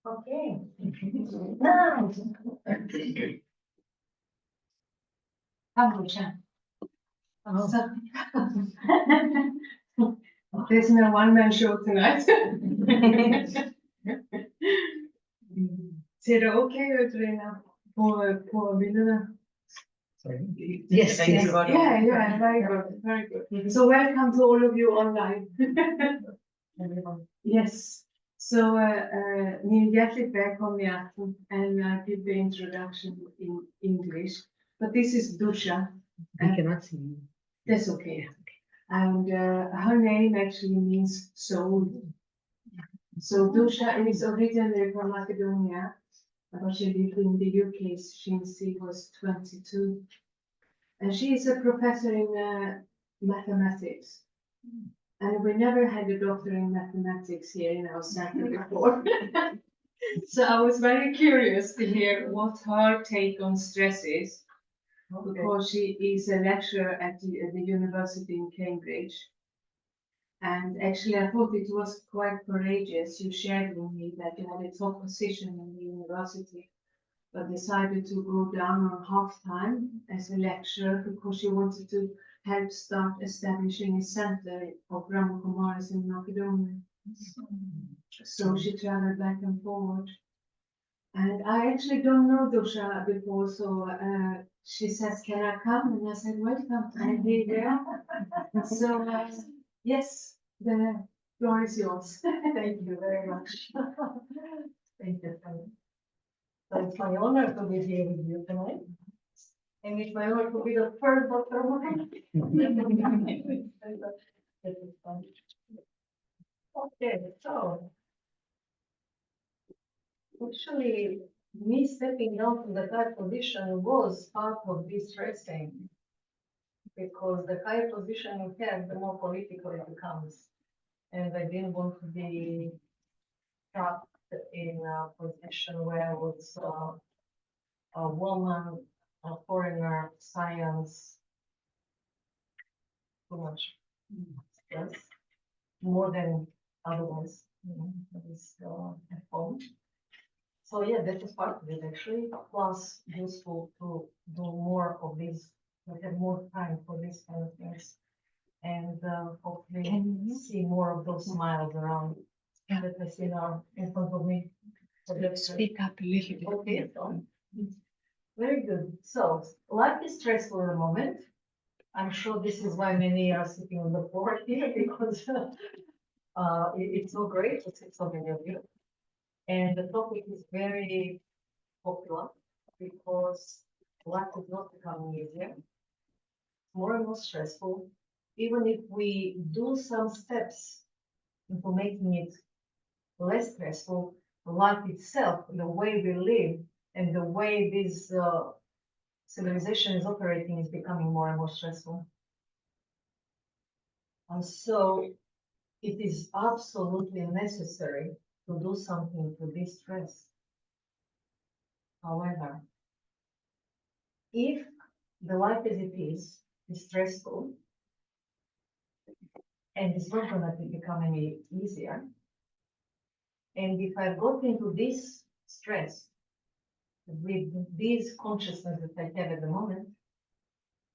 Okay. Dusha. Oh. So, there's no one-man show tonight. Ser det okay ut, Lena, på bilderna? Yes, Yes. yes. Yeah, very good, very good. So welcome to all of you online. Yes. So, ni är hjärtligt välkomna i afton, and I give the introduction in English. But this is Dusha. We cannot see you. That's okay. And her name actually means soul. So Dusha is originally from Macedonia, but she lived in the UK since she was 22. And she is a professor in mathematics. And we never had a doctor in mathematics here in our center before. So I was very curious to hear what her take on stress is, because she is a lecturer at the university in Cambridge. And actually, I thought it was quite courageous. You shared with me that you had a top position in the university, but decided to go down on half-time as a lecturer because you wanted to help start establishing a center of Brahma Kumaris in Macedonia. So she traveled back and forward. And I actually don't know Dusha before, so she says, "Can I come?" And I said, "Welcome." And here we are. So, yes, the floor is yours. Thank you very much. Thank you. So it's my honor to be here with you tonight. And it's my honor to be the first Dr. Okay, so actually, me stepping down from the higher position was part of this stressing, because the higher position you have, the more political it becomes. And I didn't want to be trapped in a position where I was a woman, a foreigner, science, too much stress, more than otherwise, is at home. So yeah, that is part of it actually, plus useful to do more of these, to have more time for these kind of things. And hopefully see more of those smiles around that I see now in front of me. So let's Speak up a little bit. Okay, so very good. So life is stressful at the moment. I'm sure this is why many are sitting on the floor here, because it's so great to see so many of you. And the topic is very popular because life is not becoming easier, more and more stressful. Even if we do some steps into making it less stressful, life itself, the way we live and the way this civilization is operating is becoming more and more stressful. And so it is absolutely necessary to do something to de-stress. However, if the life as it is stressful, and it's not going to become any easier, and if I got into this stress with this consciousness that I have at the moment,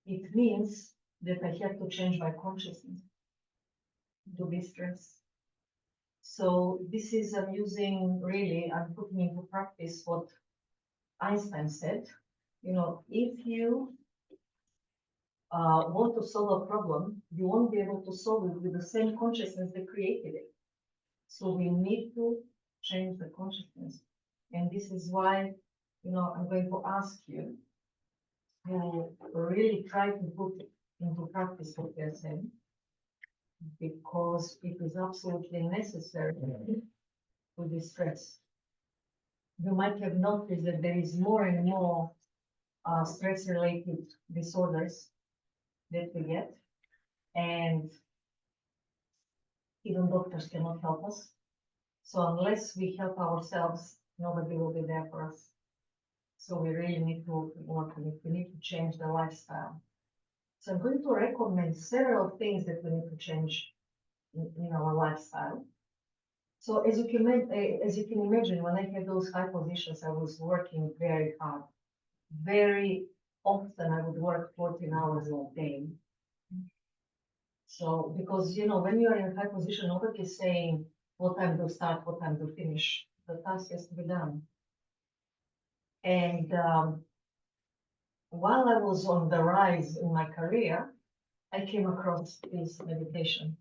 it means that I have to change my consciousness to this stress. So this is, I'm putting into practice what Einstein said. You know, if you want to solve a problem, you won't be able to solve it with the same consciousness that created it. So we need to change the consciousness. And this is why, I'm going to ask you to really try to put into practice what we are saying, because it is absolutely necessary to de-stress. You might have noticed that there is more and more stress-related disorders that we get, and even doctors cannot help us. So unless we help ourselves, nobody will be there for us. So we really need to work on it. We need to change the lifestyle. So I'm going to recommend several things that we need to change in our lifestyle. So as you can imagine, when I had those high positions, I was working very hard. Very often I would work 14 hours a day. So, because, you know, when you are in a high position, nobody is saying what time to start, what time to finish. The task has to be done. And while I was on the rise in my career, I came across this meditation.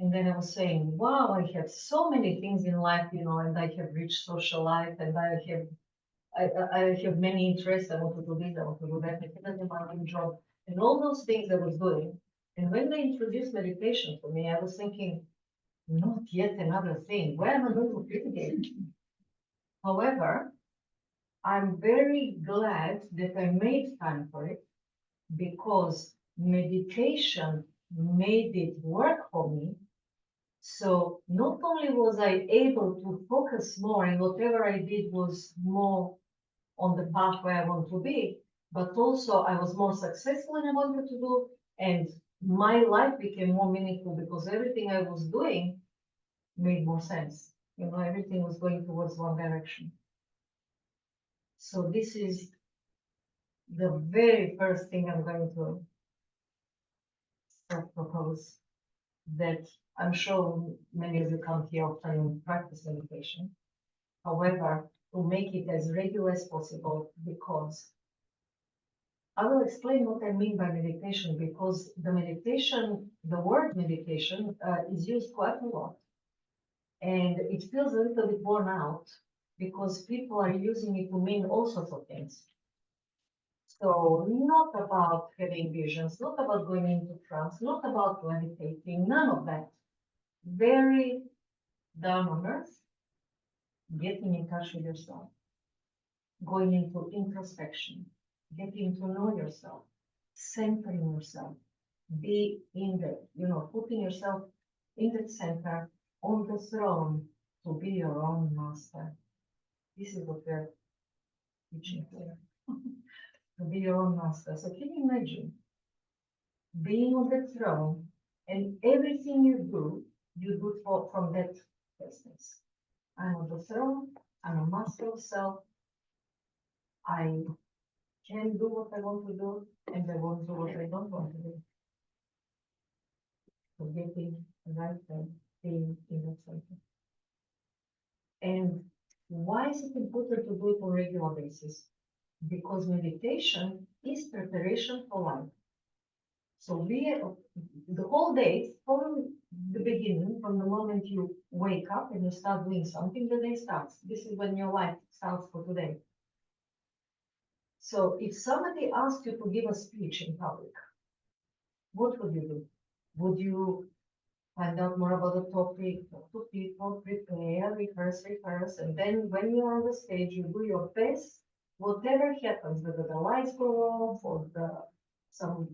And then I was saying, wow, I have so many things in life, you know, and I have rich social life, and I have many interests. I want to do this, I want to do that, I have a demanding job, and all those things I was doing. And when they introduced meditation for me, I was thinking, not yet another thing. Where am I going to fit it in? However, I'm very glad that I made time for it, because meditation made it work for me. So not only was I able to focus more, and whatever I did was more on the path where I want to be, but also I was more successful in what I wanted to do, and my life became more meaningful because everything I was doing made more sense. You know, everything was going towards one direction. So this is the very first thing I'm going to propose, that I'm sure many of you come here often practice meditation. However, to make it as regular as possible, because I will explain what I mean by meditation, because the word meditation is used quite a lot. And it feels a little bit worn out because people are using it to mean all sorts of things. So not about having visions, not about going into trance, not about meditating, none of that. Very down on earth, getting in touch with yourself, going into introspection, getting to know yourself, centering yourself, be in the, you know, putting yourself in the center, on the throne, to be your own master. This is what we're teaching here. To be your own master. So can you imagine being on the throne, and everything you do from that distance? I'm on the throne, I'm a master of self, I can do what I want to do, and I won't do what I don't want to do. So getting right there, being in that center. And why is it important to do it on a regular basis? Because meditation is preparation for life. So the whole day, from the beginning, from the moment you wake up and you start doing something, the day starts. This is when your life starts for today. So if somebody asked you to give a speech in public, what would you do? Would you find out more about the topic, talk to people, prepare, rehearse, and then when you're on the stage, you do your best, whatever happens, whether the lights go off or some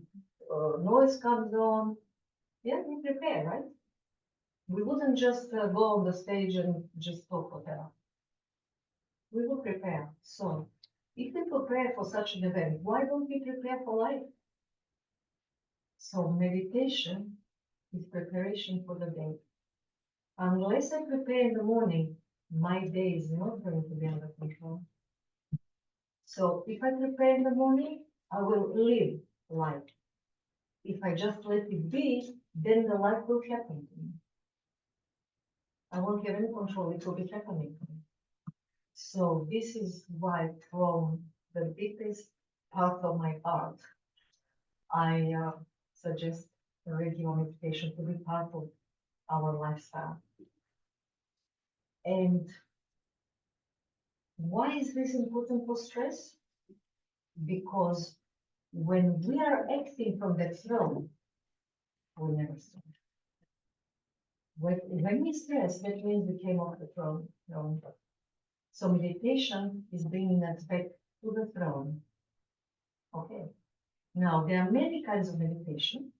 noise comes on, yeah, we prepare, right? We wouldn't just go on the stage and just talk whatever. We will prepare. So if we prepare for such an event, why don't we prepare for life? So meditation is preparation for the day. Unless I prepare in the morning, my day is not going to be under control. So if I prepare in the morning, I will live life. If I just let it be, then the life will happen to me. I won't have any control, it will be happening to me. So this is why, from the deepest part of my heart, I suggest regular meditation to be part of our lifestyle. And why is this important for stress? Because when we are acting from that throne, we never stress. When we stress, that means we came off the throne. So meditation is bringing us back to the throne. Okay. Now, there are many kinds of meditation,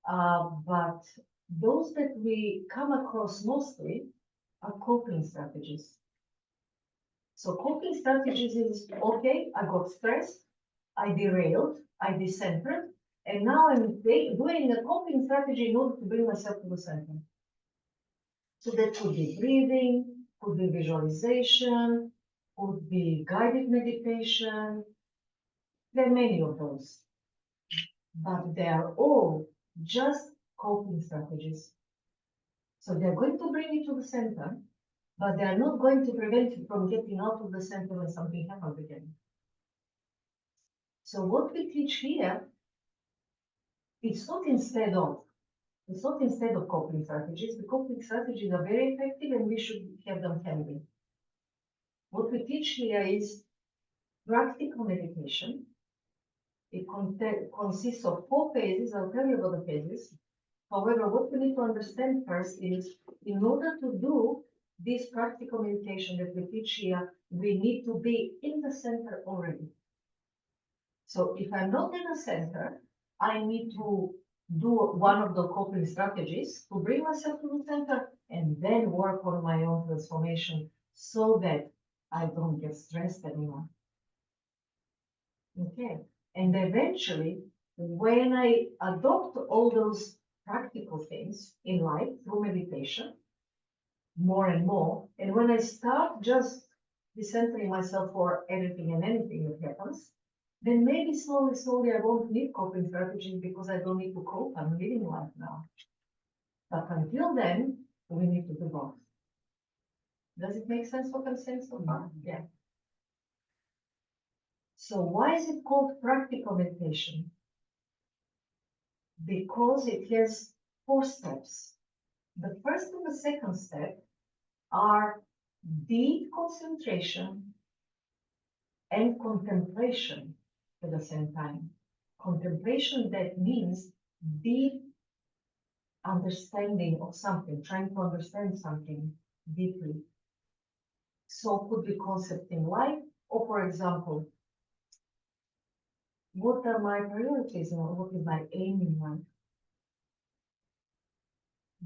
but those that we come across mostly are coping strategies. So coping strategies is, okay, I got stressed, I derailed, I decentered, and now I'm doing a coping strategy in order to bring myself to the center. So that could be breathing, could be visualization, could be guided meditation. There are many of those, but they are all just coping strategies. So they're going to bring you to the center, but they are not going to prevent you from getting out of the center when something happens again. So what we teach here, it's not instead of coping strategies. The coping strategies are very effective and we should have them handy. What we teach here is practical meditation. It consists of 4 phases. I'll tell you about the phases. However, what we need to understand first is, in order to do this practical meditation that we teach here, we need to be in the center already. So if I'm not in the center, I need to do one of the coping strategies to bring myself to the center and then work on my own transformation so that I don't get stressed anymore. Okay. And eventually, when I adopt all those practical things in life through meditation, more and more, and when I start just decentering myself for everything and anything that happens, then maybe slowly I won't need coping strategies because I don't need to cope. I'm living life now. But until then, we need to do both. Does it make sense what I'm saying so far? Yeah. So why is it called practical meditation? Because it has 4 steps. The first and the second step are deep concentration and contemplation at the same time. Contemplation, that means deep understanding of something, trying to understand something deeply. So could be concept in life, or for example, what are my priorities and what is my aim in life?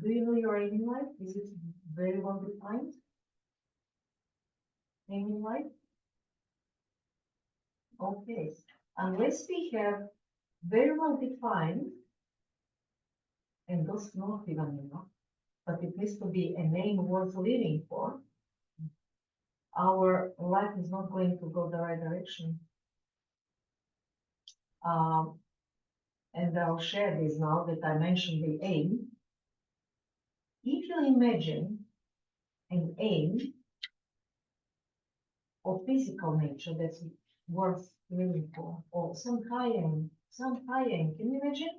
Do you know your aim in life? Is it very well defined? Aim in life? Okay. Unless we have very well defined, and those not even enough, but it needs to be a name worth living for, our life is not going to go the right direction. And I'll share this now that I mentioned the aim. If you imagine an aim of physical nature that's worth living for, or some high aim, can you imagine?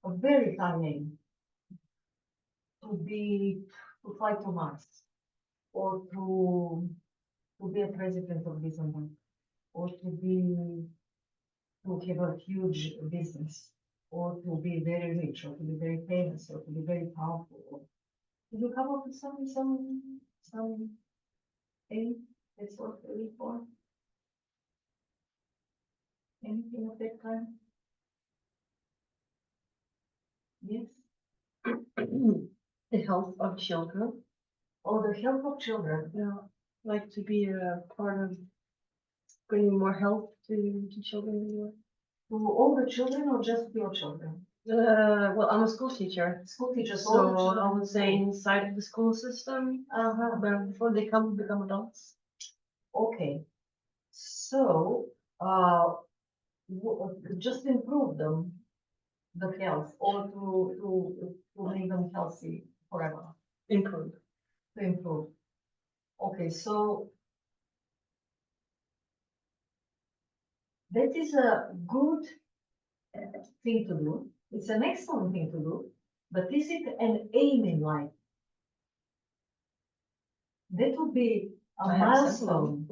A very high aim. To fly to Mars, or to be a president of this and that, or to have a huge business, or to be very rich, or to be very famous, or to be very powerful. Did you come up with some aim that's worth living for? Anything of that kind? Yes. The health of children. Or the health of children. Yeah, like to be a part of bringing more health to children in the world. To all the children or just your children? Well, I'm a school teacher. School teachers. So I would say inside of the school system, but before they become adults. Okay. So, just improve them, the health, or to make them healthy forever. Improve. To improve. Okay, so that is a good thing to do. It's an excellent thing to do, but is it an aim in life? That would be a milestone.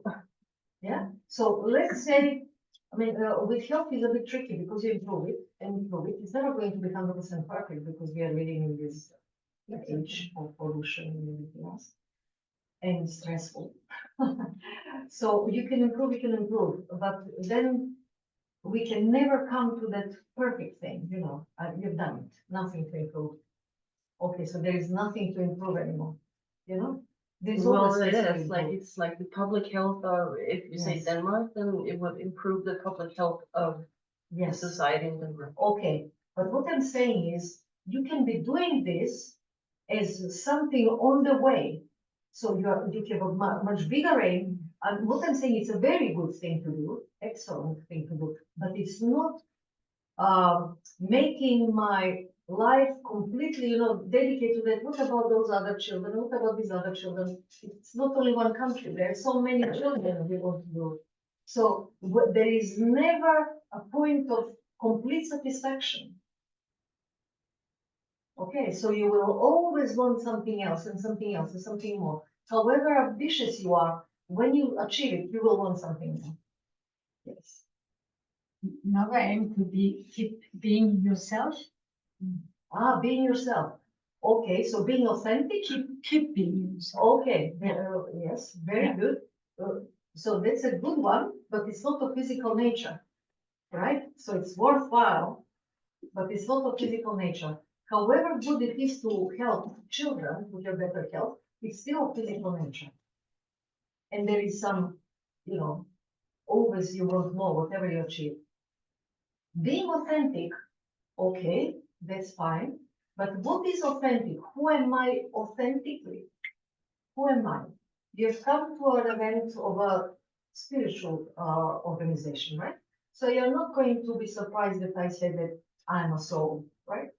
Yeah. So let's say, with health is a bit tricky because you improve it and improve it. It's never going to be 100% perfect because we are living in this age of pollution and everything else, and it's stressful. So you can improve, but then we can never come to that perfect thing. You've done it, nothing to improve. Okay, so there is nothing to improve anymore. Well, it is it's like the public health of, if you say Denmark, then it would improve the public health of the society in Denmark. Okay, but what I'm saying is you can be doing this as something on the way. So you have a much bigger aim. And what I'm saying, it's a very good thing to do, excellent thing to do, but it's not making my life completely, dedicated to that. What about those other children? What about these other children? It's not only one country. There are so many children we want to do. So there is never a point of complete satisfaction. Okay, so you will always want something else and something else and something more. However ambitious you are, when you achieve it, you will want something more. Yes. Another aim could be keep being yourself. Being yourself. Okay, so being authentic. Keep being yourself. Okay, yes, very good. So that's a good one, but it's not of physical nature, right? So it's worthwhile, but it's not of physical nature. However good it is to help children to have better health, it's still of physical nature. And there is some, always you want more, whatever you achieve. Being authentic, okay, that's fine. But what is authentic? Who am I authentically? Who am I? You have come to an event of a spiritual organization, right? So you're not going to be surprised if I say that I'm a soul, right?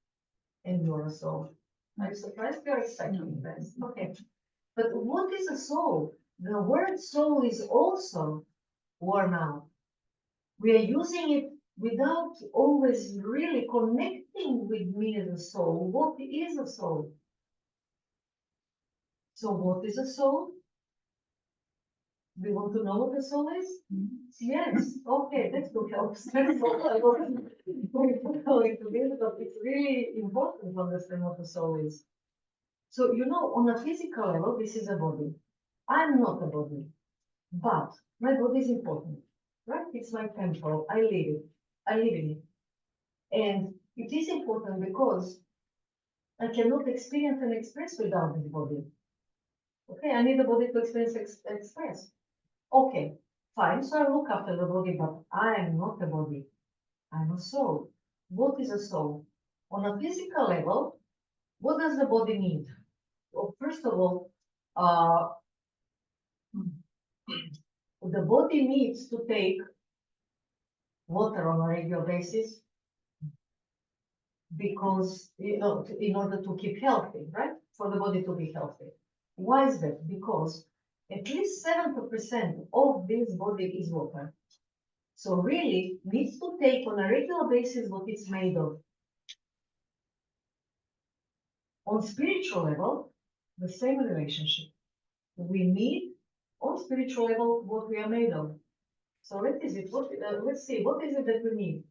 And you're a soul. Are you surprised? You're excited. Okay. But what is a soul? The word soul is also worn out. We are using it without always really connecting with me as a soul. What is a soul? So what is a soul? Do you want to know what a soul is? Yes. Okay, that will help. That's all I want to go into this, but it's really important to understand what a soul is. So, on a physical level, this is a body. I'm not a body, but my body is important, right? It's my temple. I live in it. And it is important because I cannot experience and express without this body. Okay, I need a body to experience, express. Okay, fine. So I look after the body, but I am not a body. I'm a soul. What is a soul? On a physical level, what does the body need? Well, first of all, the body needs to take water on a regular basis because, in order to keep healthy, right? For the body to be healthy. Why is that? Because at least 70% of this body is water. So really needs to take on a regular basis what it's made of. On spiritual level, the same relationship. We need on spiritual level what we are made of. So let's see, what is it that we need?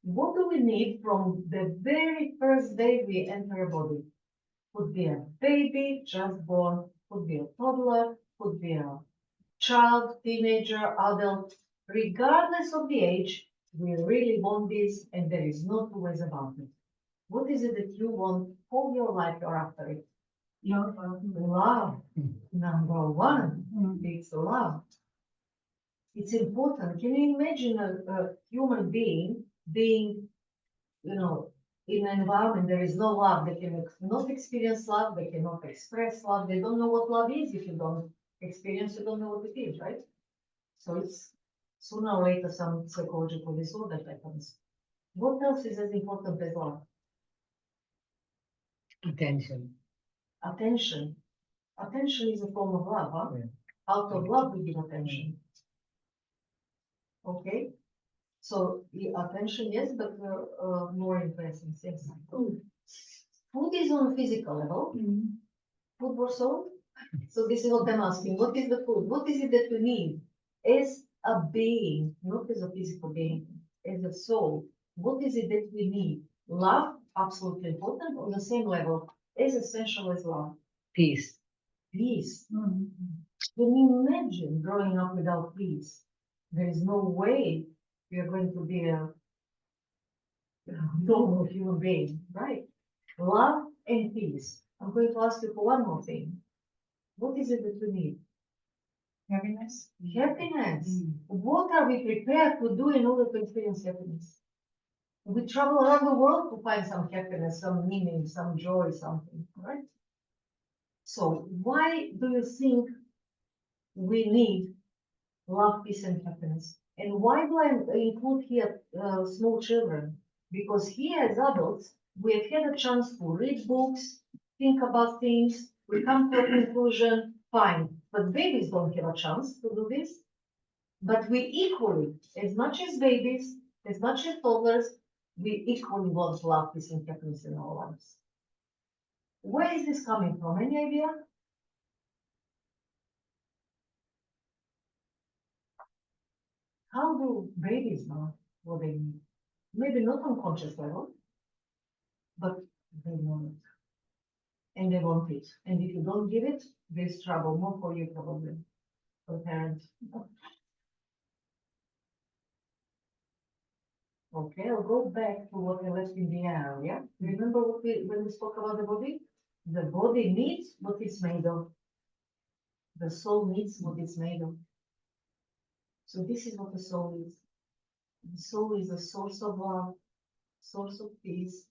What do we need from the very first day we enter a body? Could be a baby just born, could be a toddler, could be a child, teenager, adult. Regardless of the age, we really want this, and there is no two ways about it. What is it that you want for your life or after it? Love. Number one, it's love. It's important. Can you imagine a human being being, in an environment there is no love? They cannot experience love. They cannot express love. They don't know what love is. If you don't experience, you don't know what it is, right? So it's sooner or later some psychological disorder happens. What else is as important as love? Attention. Attention. Attention is a form of love, huh? Yeah. Out of love we give attention. Okay. So the attention, yes, but more in presence, yes. Food is on a physical level. Food or soul? So this is what I'm asking. What is the food? What is it that we need as a being, not as a physical being, as a soul? What is it that we need? Love, absolutely important, on the same level, as essential as love. Peace. Peace. Can you imagine growing up without peace? There is no way you're going to be a normal human being, right? Love and peace. I'm going to ask you for one more thing. What is it that we need? We travel around the world to find some happiness, some meaning, some joy, something, right? So why do you think we need love, peace, and happiness? And why do I include here small children? Because here as adults, we have had a chance to read books, think about things, we come to a conclusion, fine. But babies don't have a chance to do this. But we equally, as much as babies, as much as toddlers, we equally want love, peace, and happiness in our lives. Where is this coming from? Any idea? How do babies know what they need? Maybe not on conscious level, but they know it. And they want it. And if you don't give it, there's trouble, more for you probably, for parents. Okay, I'll go back to what I left in the air, yeah? Remember when we spoke about the body? The body needs what it's made of. The soul needs what it's made of. So this is what the soul is. The soul is a source of love, source of peace,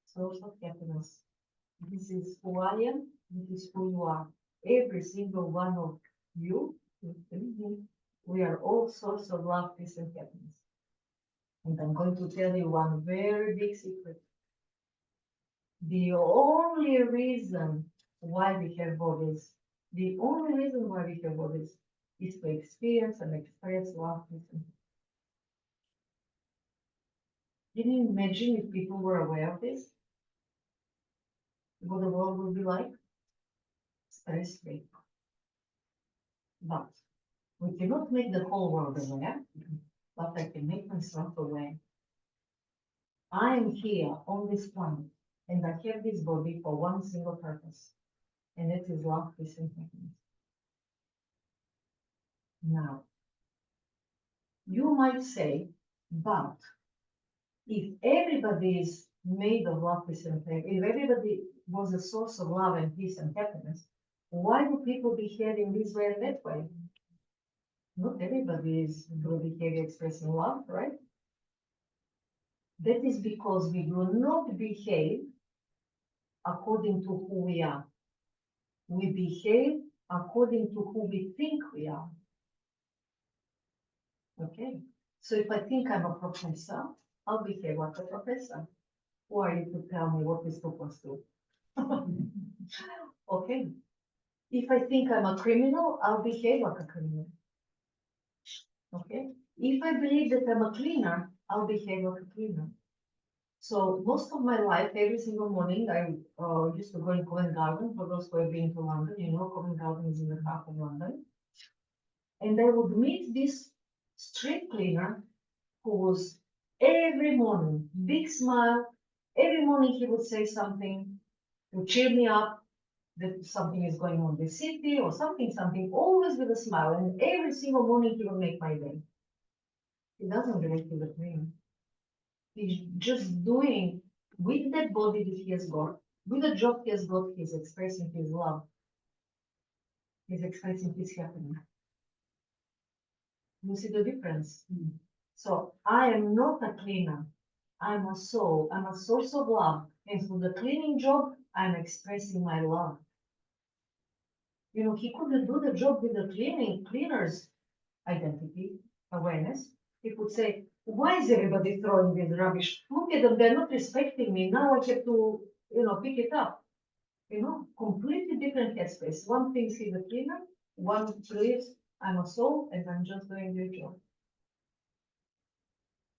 source of happiness. This is who I am, this is who you are. Every single one of you, we are all source of love, peace, and happiness. And I'm going to tell you one very big secret. The only reason why we have bodies, the only reason why we have bodies is to experience and express love, peace, and happiness. Can you imagine if people were aware of this? What the world would be like? Stress-free. But we cannot make the whole world aware, but I can make myself aware. I am here on this planet, and I have this body for one single purpose, and it is love, peace, and happiness. Now, you might say, but if everybody is made of love, peace, and happiness, if everybody was a source of love and peace and happiness, why do people behave in this way and that way? Not everybody is good behavior expressing love, right? That is because we do not behave according to who we are. We behave according to who we think we are. Okay, so if I think I'm a professor, I'll behave like a professor. Who are you to tell me what is supposed to? Okay, if I think I'm a criminal, I'll behave like a criminal. Okay, if I believe that I'm a cleaner, I'll behave like a cleaner. So most of my life, every single morning, I used to go in Covent Garden. For those who have been to London, you know Covent Garden is in the heart of London. And I would meet this street cleaner who was every morning, big smile. Every morning he would say something to cheer me up, that something is going on in the city or something, always with a smile. And every single morning he will make my day. He doesn't relate to the cleaner. He's just doing with that body that he has got, with the job he has got, he's expressing his love. He's expressing his happiness. You see the difference? So I am not a cleaner. I'm a soul. I'm a source of love. And through the cleaning job, I'm expressing my love. You know, he couldn't do the job with the cleaner's identity, awareness. He could say, why is everybody throwing this rubbish? Look at them, they're not respecting me. Now I have to, pick it up. Completely different headspace. One thinks he's a cleaner, one believes I'm a soul and I'm just doing the job.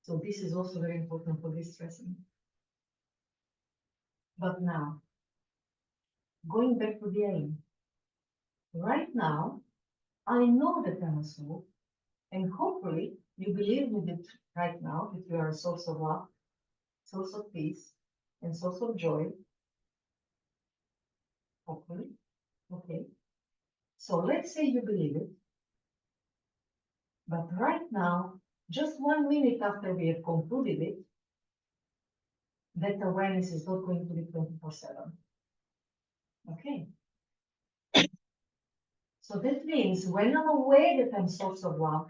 So this is also very important for distressing. But now, going back to the aim. Right now, I know that I'm a soul, and hopefully you believe me that right now that you are a source of love, source of peace, and source of joy. Hopefully. Okay. So let's say you believe it. But right now, just 1 minute after we have concluded it, that awareness is not going to be 24/7. Okay. So that means when I'm aware that I'm source of love,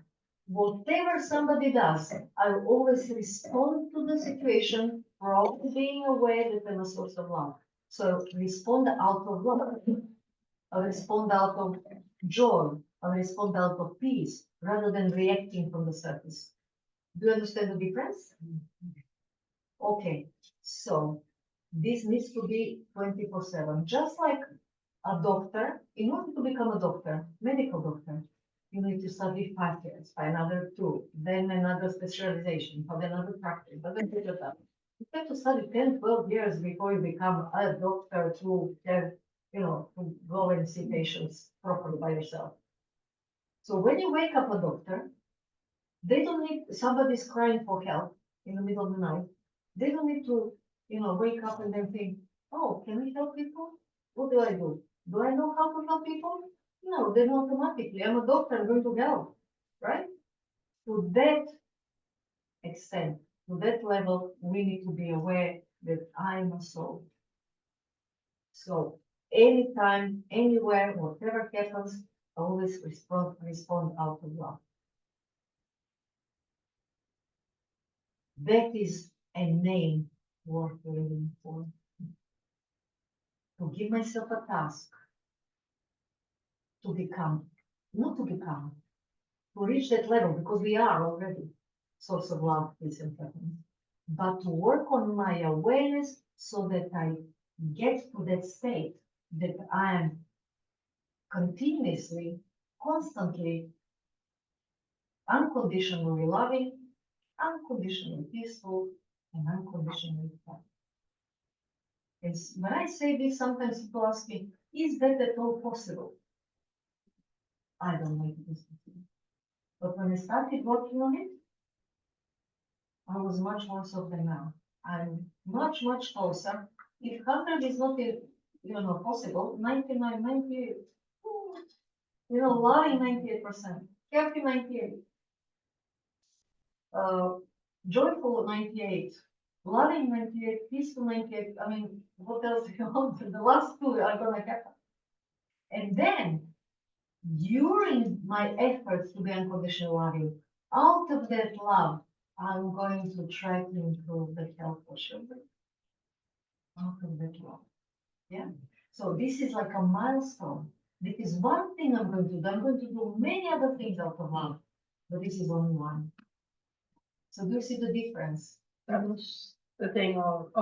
whatever somebody does, I will always respond to the situation from being aware that I'm a source of love. So respond out of love. I respond out of joy. I respond out of peace rather than reacting from the surface. Do you understand the difference? Okay, so this needs to be 24/7. Just like a doctor, in order to become a doctor, medical doctor, you need to study 5 years, by another 2, then another specialization, for another practice, but then you have to study 10, 12 years before you become a doctor to have, to go and see patients properly by yourself. So when you wake up a doctor, they don't need, somebody's crying for help in the middle of the night. They don't need to, wake up and then think, oh, can we help people? What do I do? Do I know how to help people? No, then automatically, I'm a doctor, I'm going to help, right? To that extent, to that level, we need to be aware that I'm a soul. So anytime, anywhere, whatever happens, always respond out of love. That is a name worth living for. To give myself a task to become, not to become, to reach that level, because we are already source of love, peace, and happiness, but to work on my awareness so that I get to that state that I am continuously, constantly, unconditionally loving, unconditionally peaceful, and unconditionally happy. And when I say this, sometimes people ask me, is that at all possible? I don't know if it is possible. But when I started working on it, I was much more so than now. I'm much, much closer. If 100 is not, possible, 99, 98, loving 98%, happy 98, joyful 98, loving 98, peaceful 98. I mean, what else do you want? The last 2 are gonna happen. And then, during my efforts to be unconditional loving, out of that love, I'm going to try to improve the health of children. Out of that love. Yeah. So this is like a milestone. This is one thing I'm going to do. I'm going to do many other things out of love, but this is only one. So do you see the difference? That was the thing of,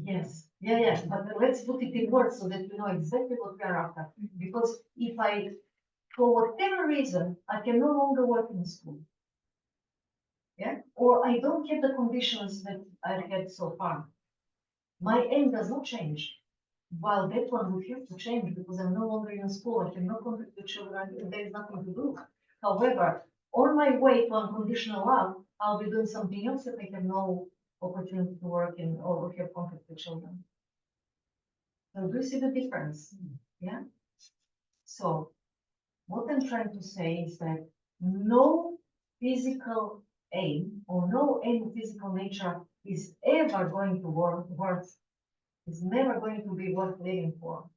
Yes. Yeah. But let's put it in words so that you know exactly what we are after. Because if I, for whatever reason, I can no longer work in school. Yeah. Or I don't get the conditions that I had so far. My aim does not change. While that one would have to change because I'm no longer in school, I cannot contact the children, there is nothing to do. However, on my way to unconditional love, I'll be doing something else that I have no opportunity to work in or have contact with children. So do you see the difference? Yeah? So what I'm trying to say is that no physical aim or no aim of physical nature is ever going to worth is never going to be worth living for.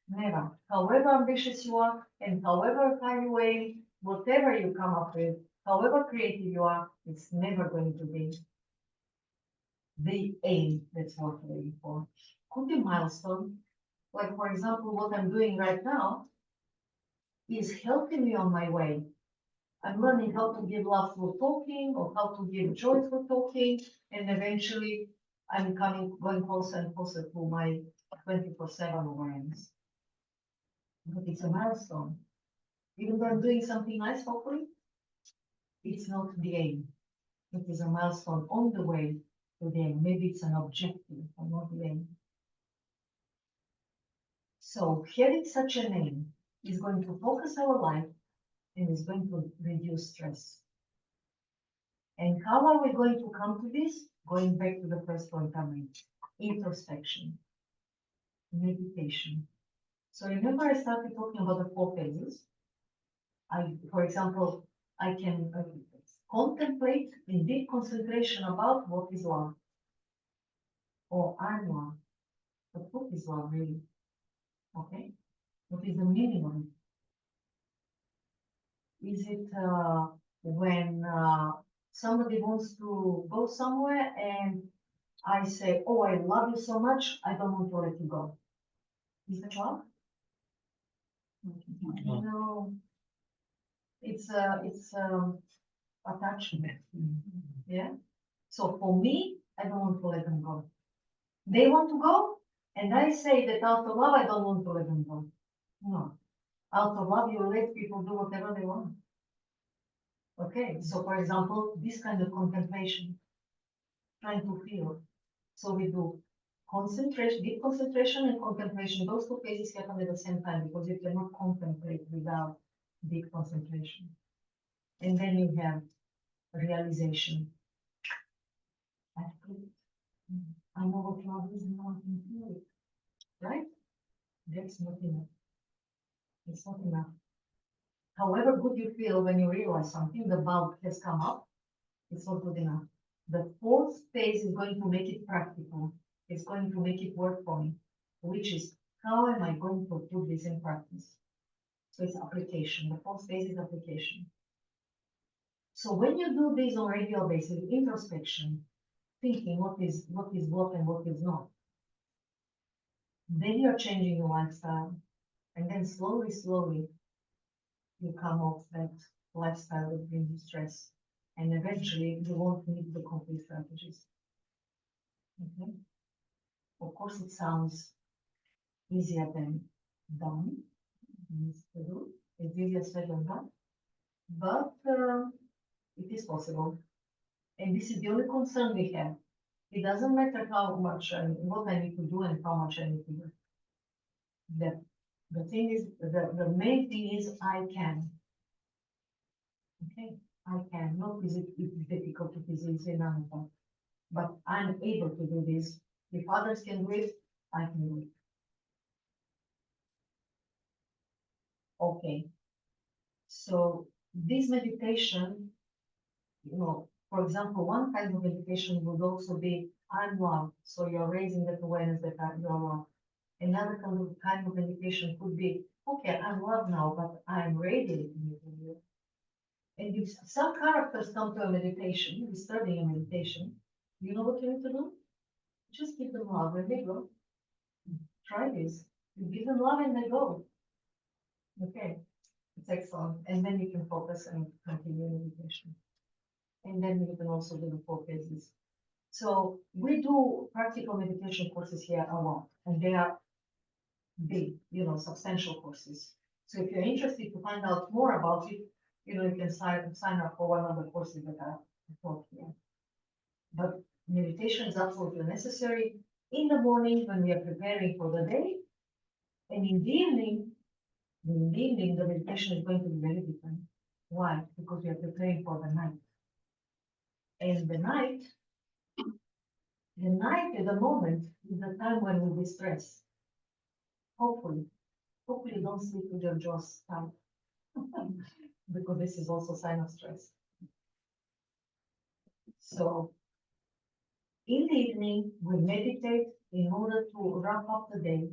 Never. However ambitious you are and however high you aim, whatever you come up with, however creative you are, it's never going to be the aim that's worth living for. Could be milestone. Like for example, what I'm doing right now is helping me on my way. I'm learning how to give love through talking or how to give joy through talking, and eventually I'm going closer and closer to my 24/7 awareness. But it's a milestone. Even though I'm doing something nice, hopefully, it's not the aim. It is a milestone on the way to the aim. Maybe it's an objective, but not the aim. So having such an aim is going to focus our life and is going to reduce stress. And how are we going to come to this? Going back to the first point I made, introspection, meditation. So remember I started talking about the 4 phases. For example, I can contemplate in deep concentration about what is love. Or I'm love. But what is love really? Okay? What is the meaning of it? Is it when somebody wants to go somewhere and I say, oh, I love you so much, I don't want to let you go. Is it love? No. It's attachment. Yeah. So for me, I don't want to let them go. They want to go, and I say that out of love, I don't want to let them go. No. Out of love, you let people do whatever they want. Okay. So for example, this kind of contemplation, trying to feel. So we do concentration, deep concentration and contemplation. Those two phases happen at the same time because you cannot contemplate without deep concentration. And then you have realization. I feel it. I know what love is and I can feel it. Right? That's not enough. It's not enough. However good you feel when you realize something, the bulb has come up, it's not good enough. The fourth phase is going to make it practical. It's going to make it work for me, which is how am I going to put this in practice? So it's application. The fourth phase is application. So when you do this on a regular basis, introspection, thinking what is what and what is not, then you're changing your lifestyle. And then slowly, slowly, you come off that lifestyle that brings you stress. And eventually, you won't need the complete strategies. Okay? Of course, it sounds easier than done. It's easier said than done. But it is possible. And this is the only concern we have. It doesn't matter how much and what I need to do and how much I need to do. The thing is, the main thing is I can. Okay, I can. Not is it difficult, it is easy, none of that. But I'm able to do this. If others can do it, I can do it. Okay. So this meditation, for example, one kind of meditation would also be I'm loved. So you're raising that awareness that you're loved. Another kind of meditation could be, okay, I'm loved now, but I'm radiating it in you. And if some characters come to a meditation, disturbing a meditation, you know what you need to do? Just give them love and they go. Try this. You give them love and they go. Okay, it's excellent. And then you can focus and continue meditation. And then you can also do the 4 phases. So we do practical meditation courses here a lot, and they are big, substantial courses. So if you're interested to find out more about it, you can sign up for one of the courses that I taught here. But meditation is absolutely necessary in the morning when we are preparing for the day, and in the evening, the meditation is going to be very different. Why? Because we are preparing for the night. And the night at the moment is the time when we'll be stressed. Hopefully don't sleep with your jaws tight. Because this is also a sign of stress. So in the evening, we meditate in order to wrap up the day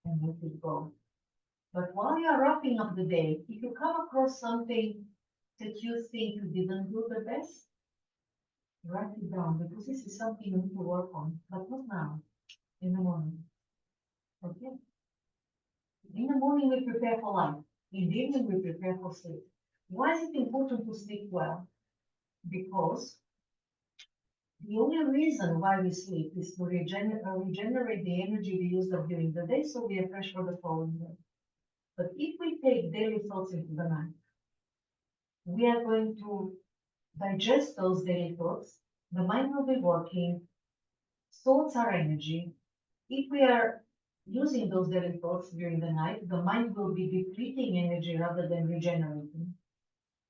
and let it go. But while you are wrapping up the day, if you come across something that you think you didn't do the best, write it down, because this is something you need to work on, but not now, in the morning. Okay? In the morning, we prepare for life. In the evening, we prepare for sleep. Why is it important to sleep well? Because the only reason why we sleep is to regenerate the energy we used up during the day, so we are fresh for the following day. But if we take daily thoughts into the night, we are going to digest those daily thoughts. The mind will be working. Thoughts are energy. If we are using those daily thoughts during the night, the mind will be depleting energy rather than regenerating.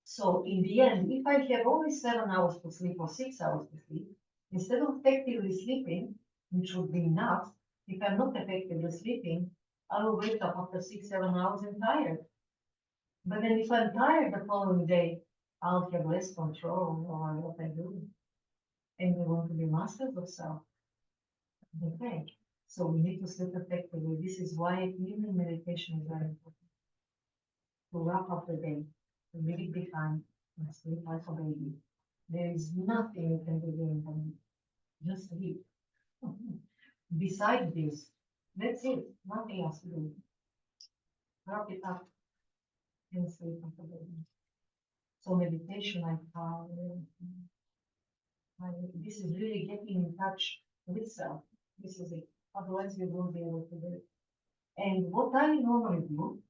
So in the end, if I have only 7 hours to sleep or 6 hours to sleep, instead of effectively sleeping, which would be enough, if I'm not effectively sleeping, I will wake up after 6-7 hours and tired. But then if I'm tired the following day, I'll have less control over what I do. And we want to be masters of self. Okay. So we need to sleep effectively. This is why evening meditation is very important. To wrap up the day. to leave it behind and sleep like a baby. There is nothing you can do during the night. Just sleep. Besides this, that's it. Nothing else to do. Wrap it up and sleep like a baby. So meditation, this is really getting in touch with self. This is it. Otherwise, you won't be able to do it. And what I normally do,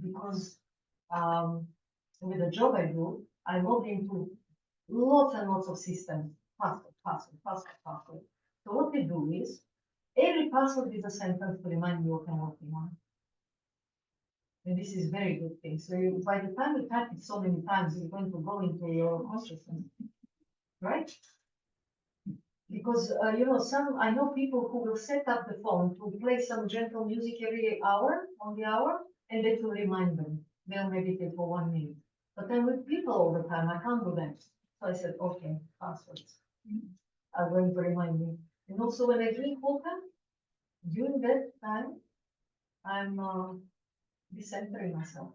because with the job I do, I log into lots and lots of systems, password. So what I do is, every password is a sentence to remind me what I'm working on. And this is very good thing. So by the time you type it so many times, you're going to go into your consciousness, right? Because I know people who will set up the phone to play some gentle music every hour on the hour, and that will remind them. They'll meditate for 1 minute. But then with people all the time, I can't do that. So I said, okay, passwords are going to remind me. And also when I drink water, during that time, I'm decentering myself.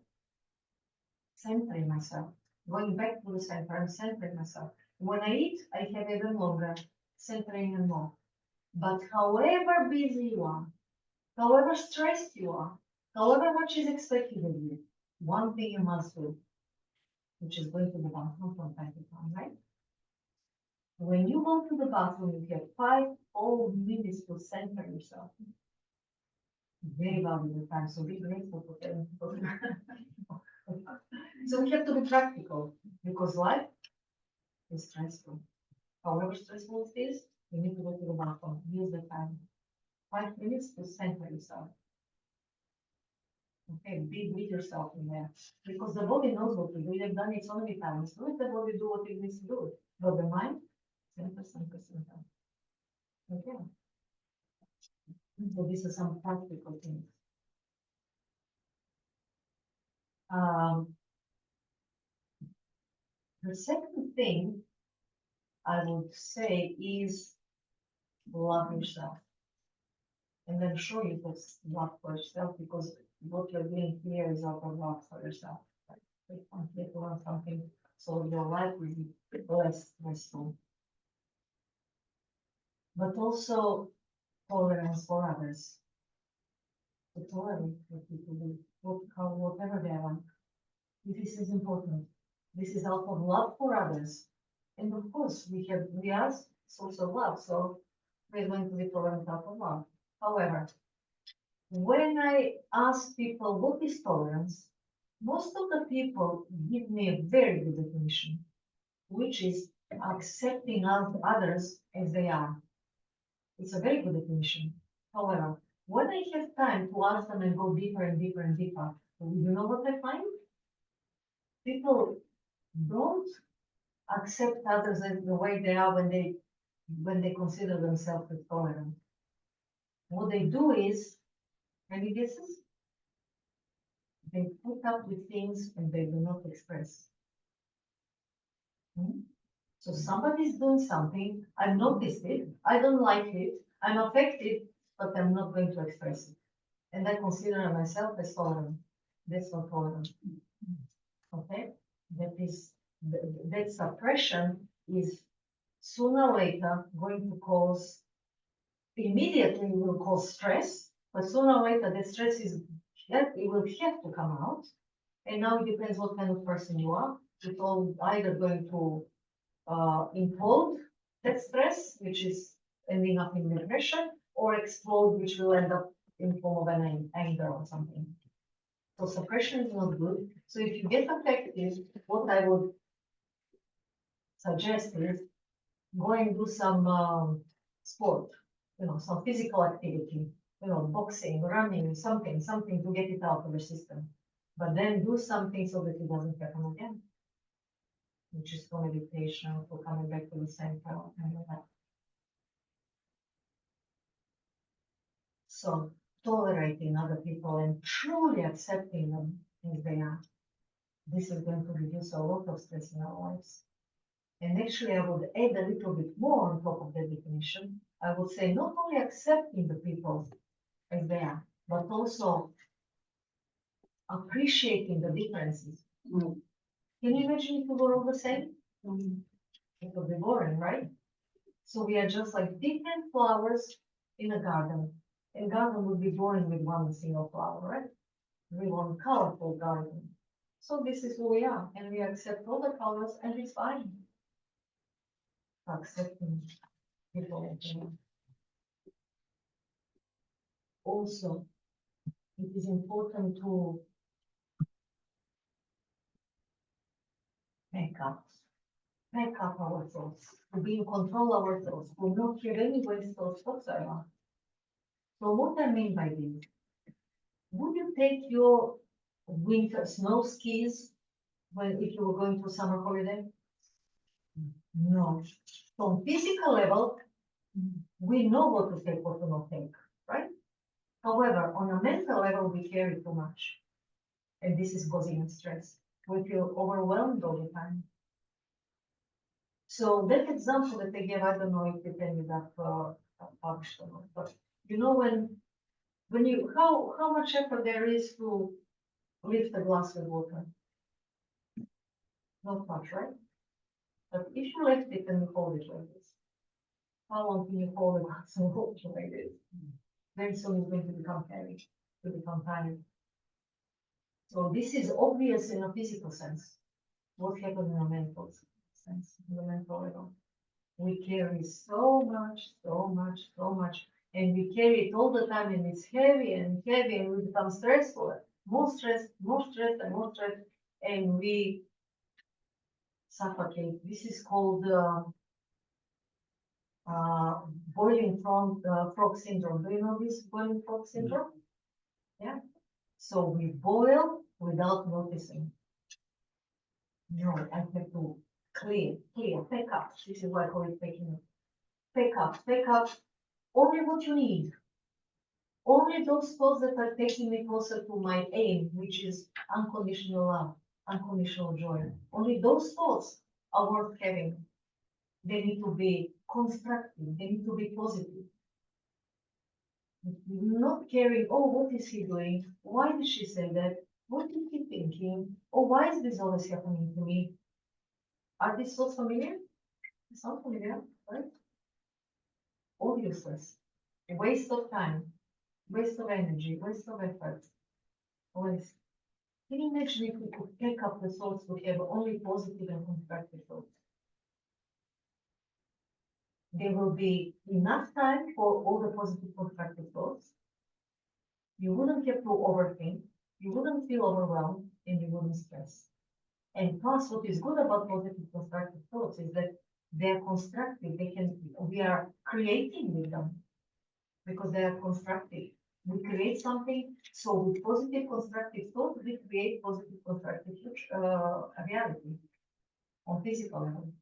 Centering myself. Going back to the center, I'm centering myself. When I eat, I have even longer centering and more. But however busy you are, however stressed you are, however much is expected of you, one thing you must do, which is going to the bathroom from time to time, right? When you go to the bathroom, you have 5 whole minutes to center yourself. Very valuable time, so be grateful for them. So we have to be practical, because life is stressful. However stressful it is, you need to go to the bathroom. Use the time. 5 minutes to center yourself. Okay, be with yourself in there. Because the body knows what to do. You have done it so many times. Let the body do what it needs to do. But the mind, center. Okay. So these are some practical things. The second thing I would say is love yourself. And then show you this love for yourself, because what you're doing here is out of love for yourself. Right? You want to learn something so your life will be less stressful. But also tolerance for others. To tolerate what people do, whatever they want. This is important. This is out of love for others. And of course, we are source of love, so we're going to be tolerant out of love. However, when I ask people what is tolerance, most of the people give me a very good definition, which is accepting others as they are. It's a very good definition. However, when I have time to ask them and go deeper and deeper and deeper, you know what I find? People don't accept others as the way they are when they consider themselves tolerant. What they do is, any guesses? They put up with things and they do not express. So somebody's doing something, I've noticed it, I don't like it, I'm affected, but I'm not going to express it. And I consider myself as tolerant. That's not tolerant. Okay? That suppression is sooner or later going to cause, immediately will cause stress, but sooner or later that stress it will have to come out. And now it depends what kind of person you are. It's all either going to implode that stress, which is ending up in depression, or explode, which will end up in form of an anger or something. So suppression is not good. So if you get affected, what I would suggest is go and do some sport, some physical activity, boxing, running, something to get it out of the system. But then do something so that it doesn't happen again, which is for meditation, for coming back to the center, and all that. So tolerating other people and truly accepting them as they are. This is going to reduce a lot of stress in our lives. And actually, I would add a little bit more on top of the definition. I would say not only accepting the people as they are, but also appreciating the differences. Mm. Can you imagine if we were all the same? It would be boring, right? So we are just like different flowers in a garden. A garden would be boring with one single flower, right? We want colorful garden. So this is who we are, and we accept all the colors, and it's fine. Accepting people. Also, it is important to make up our thoughts, to be in control of our thoughts, to not hear any waste thoughts whatsoever. So what I mean by this, would you take your winter snow skis if you were going to summer holiday? No. From physical level, we know what to take, what to not take, right? However, on a mental level, we carry too much. And this is causing stress. We feel overwhelmed all the time. So that example that I gave, I don't know if it ended up published or not, but you know when you how much effort there is to lift a glass with water? Not much, right? But if you lift it and you hold it like this, how long can you hold a glass of water like this? Very soon it's going to become heavy, to become tired. So this is obvious in a physical sense. What happens in a mental sense, in the mental level? We carry so much, and we carry it all the time, and it's heavy, and we become stressful, more stress, and we suffocate. This is called boiling frog syndrome. Do you know this boiling frog syndrome? Yeah. So we boil without noticing. No, I have to clear, pick up. This is why I call it picking up. Pick up only what you need. Only those thoughts that are taking me closer to my aim, which is unconditional love, unconditional joy. Only those thoughts are worth having. They need to be constructive. They need to be positive. Not caring, oh, what is he doing? Why did she say that? What is he thinking? Oh, why is this always happening to me? Are these thoughts familiar? It's not familiar, right? All useless. Waste of time, waste of energy, waste of effort. Waste. Can you imagine if we could take up the thoughts we have only positive and constructive thoughts? There will be enough time for all the positive constructive thoughts. You wouldn't have to overthink, you wouldn't feel overwhelmed, and you wouldn't stress. And plus, what is good about positive constructive thoughts is that they're constructive. We are creating with them because they are constructive. We create something, so with positive constructive thought, we create positive constructive reality on physical level.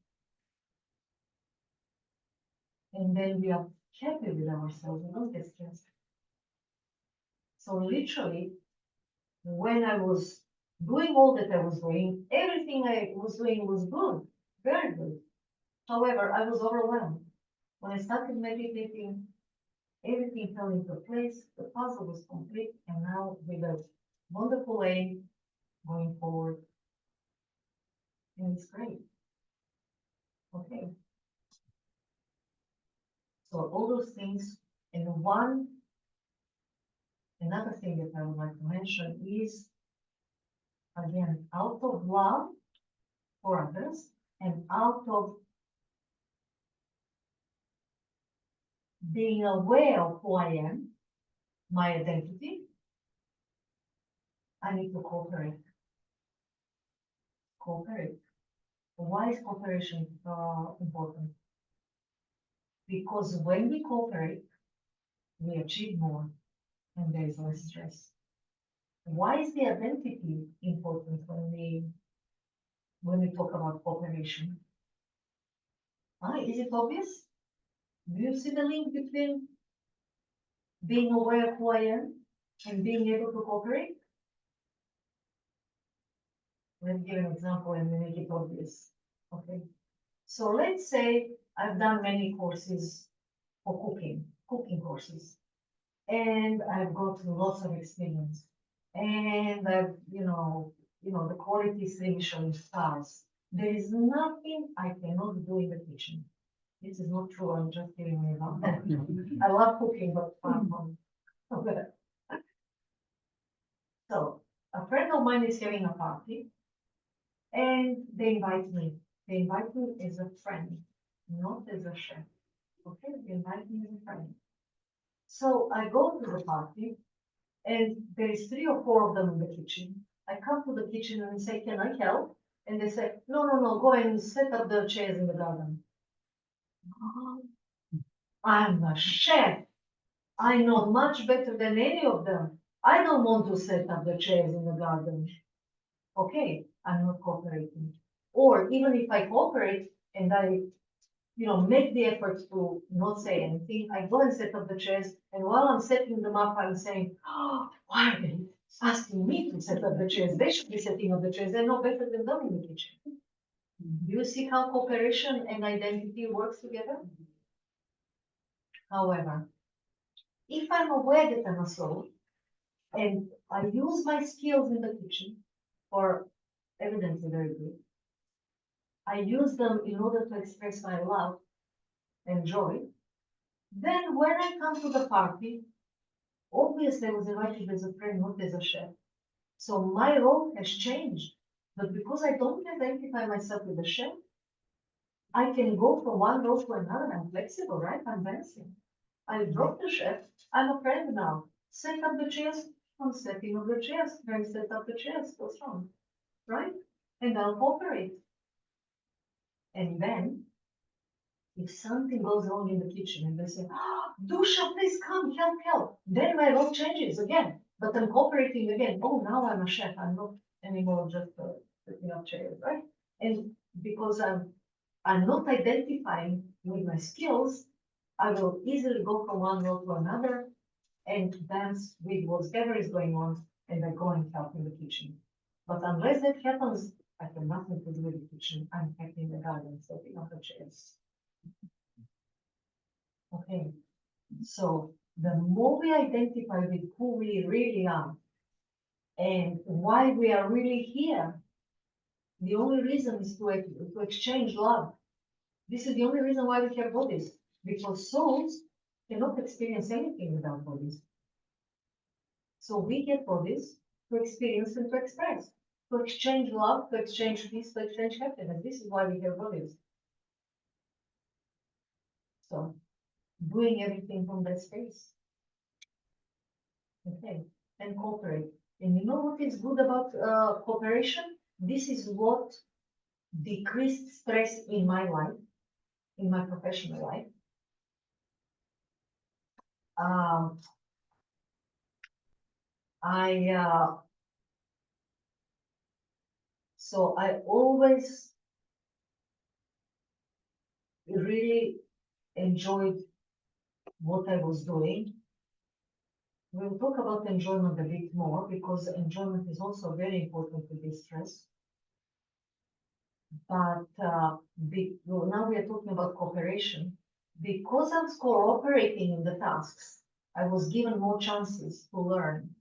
And then we are happy with ourselves, we don't get stressed. So literally, when I was doing all that I was doing, everything I was doing was good, very good. However, I was overwhelmed. When I started meditating, everything fell into place, the puzzle was complete, and now with a wonderful aim going forward. And it's great. Okay. So all those things, and another thing that I would like to mention is, again, out of love for others and out of being aware of who I am, my identity, I need to cooperate. Cooperate. Why is cooperation important? Because when we cooperate, we achieve more and there is less stress. Why is the identity important when we talk about cooperation? Is it obvious? Do you see the link between being aware of who I am and being able to cooperate? Let me give an example and make it obvious. Okay. So let's say I've done many courses for cooking courses, and I've got lots of experience, and I've, the quality three Michelin stars. There is nothing I cannot do in the kitchen. This is not true. I'm just giving you that. I love cooking, but far from. So a friend of mine is having a party, and they invite me. They invite me as a friend, not as a chef. Okay, they invite me as a friend. So I go to the party, and there is 3 or 4 of them in the kitchen. I come to the kitchen and say, "Can I help?" And they say, "No, no, no, go and set up the chairs in the garden." I'm a chef. I know much better than any of them. I don't want to set up the chairs in the garden. Okay, I'm not cooperating. Or even if I cooperate and I, make the effort to not say anything, I go and set up the chairs. And while I'm setting them up, I'm saying, "Oh, why are they asking me to set up the chairs? They should be setting up the chairs. They know better than them in the kitchen." Do you see how cooperation and identity works together? However, if I'm aware that I'm a soul and I use my skills in the kitchen, or evidently very good, I use them in order to express my love and joy, then when I come to the party, obviously I was invited as a friend, not as a chef. So my role has changed. But because I don't identify myself with a chef, I can go from one role to another. I'm flexible, right? I'm dancing. I drop the chef. I'm a friend now. Set up the chairs. I'm setting up the chairs. Then set up the chairs. What's wrong? Right? And I'll cooperate. And then, if something goes wrong in the kitchen and they say, "Oh, Dusha, please come, help, help," then my role changes again. But I'm cooperating again. Oh, now I'm a chef. I'm not anymore just setting up chairs, right? And because I'm not identifying with my skills, I will easily go from one role to another and dance with whatever is going on, and I go and help in the kitchen. But unless that happens, I have nothing to do with the kitchen. I'm happy in the garden, setting up the chairs. Okay, so the more we identify with who we really are and why we are really here, the only reason is to exchange love. This is the only reason why we have bodies, because souls cannot experience anything without bodies. So we get bodies to experience and to express, to exchange love, to exchange peace, to exchange happiness. This is why we have bodies. So doing everything from that space. Okay, and cooperate. And you know what is good about cooperation? This is what decreased stress in my life, in my professional life. So I always really enjoyed what I was doing. We'll talk about enjoyment a bit more, because enjoyment is also very important to distress. But now we are talking about cooperation. Because I was cooperating in the tasks, I was given more chances to learn.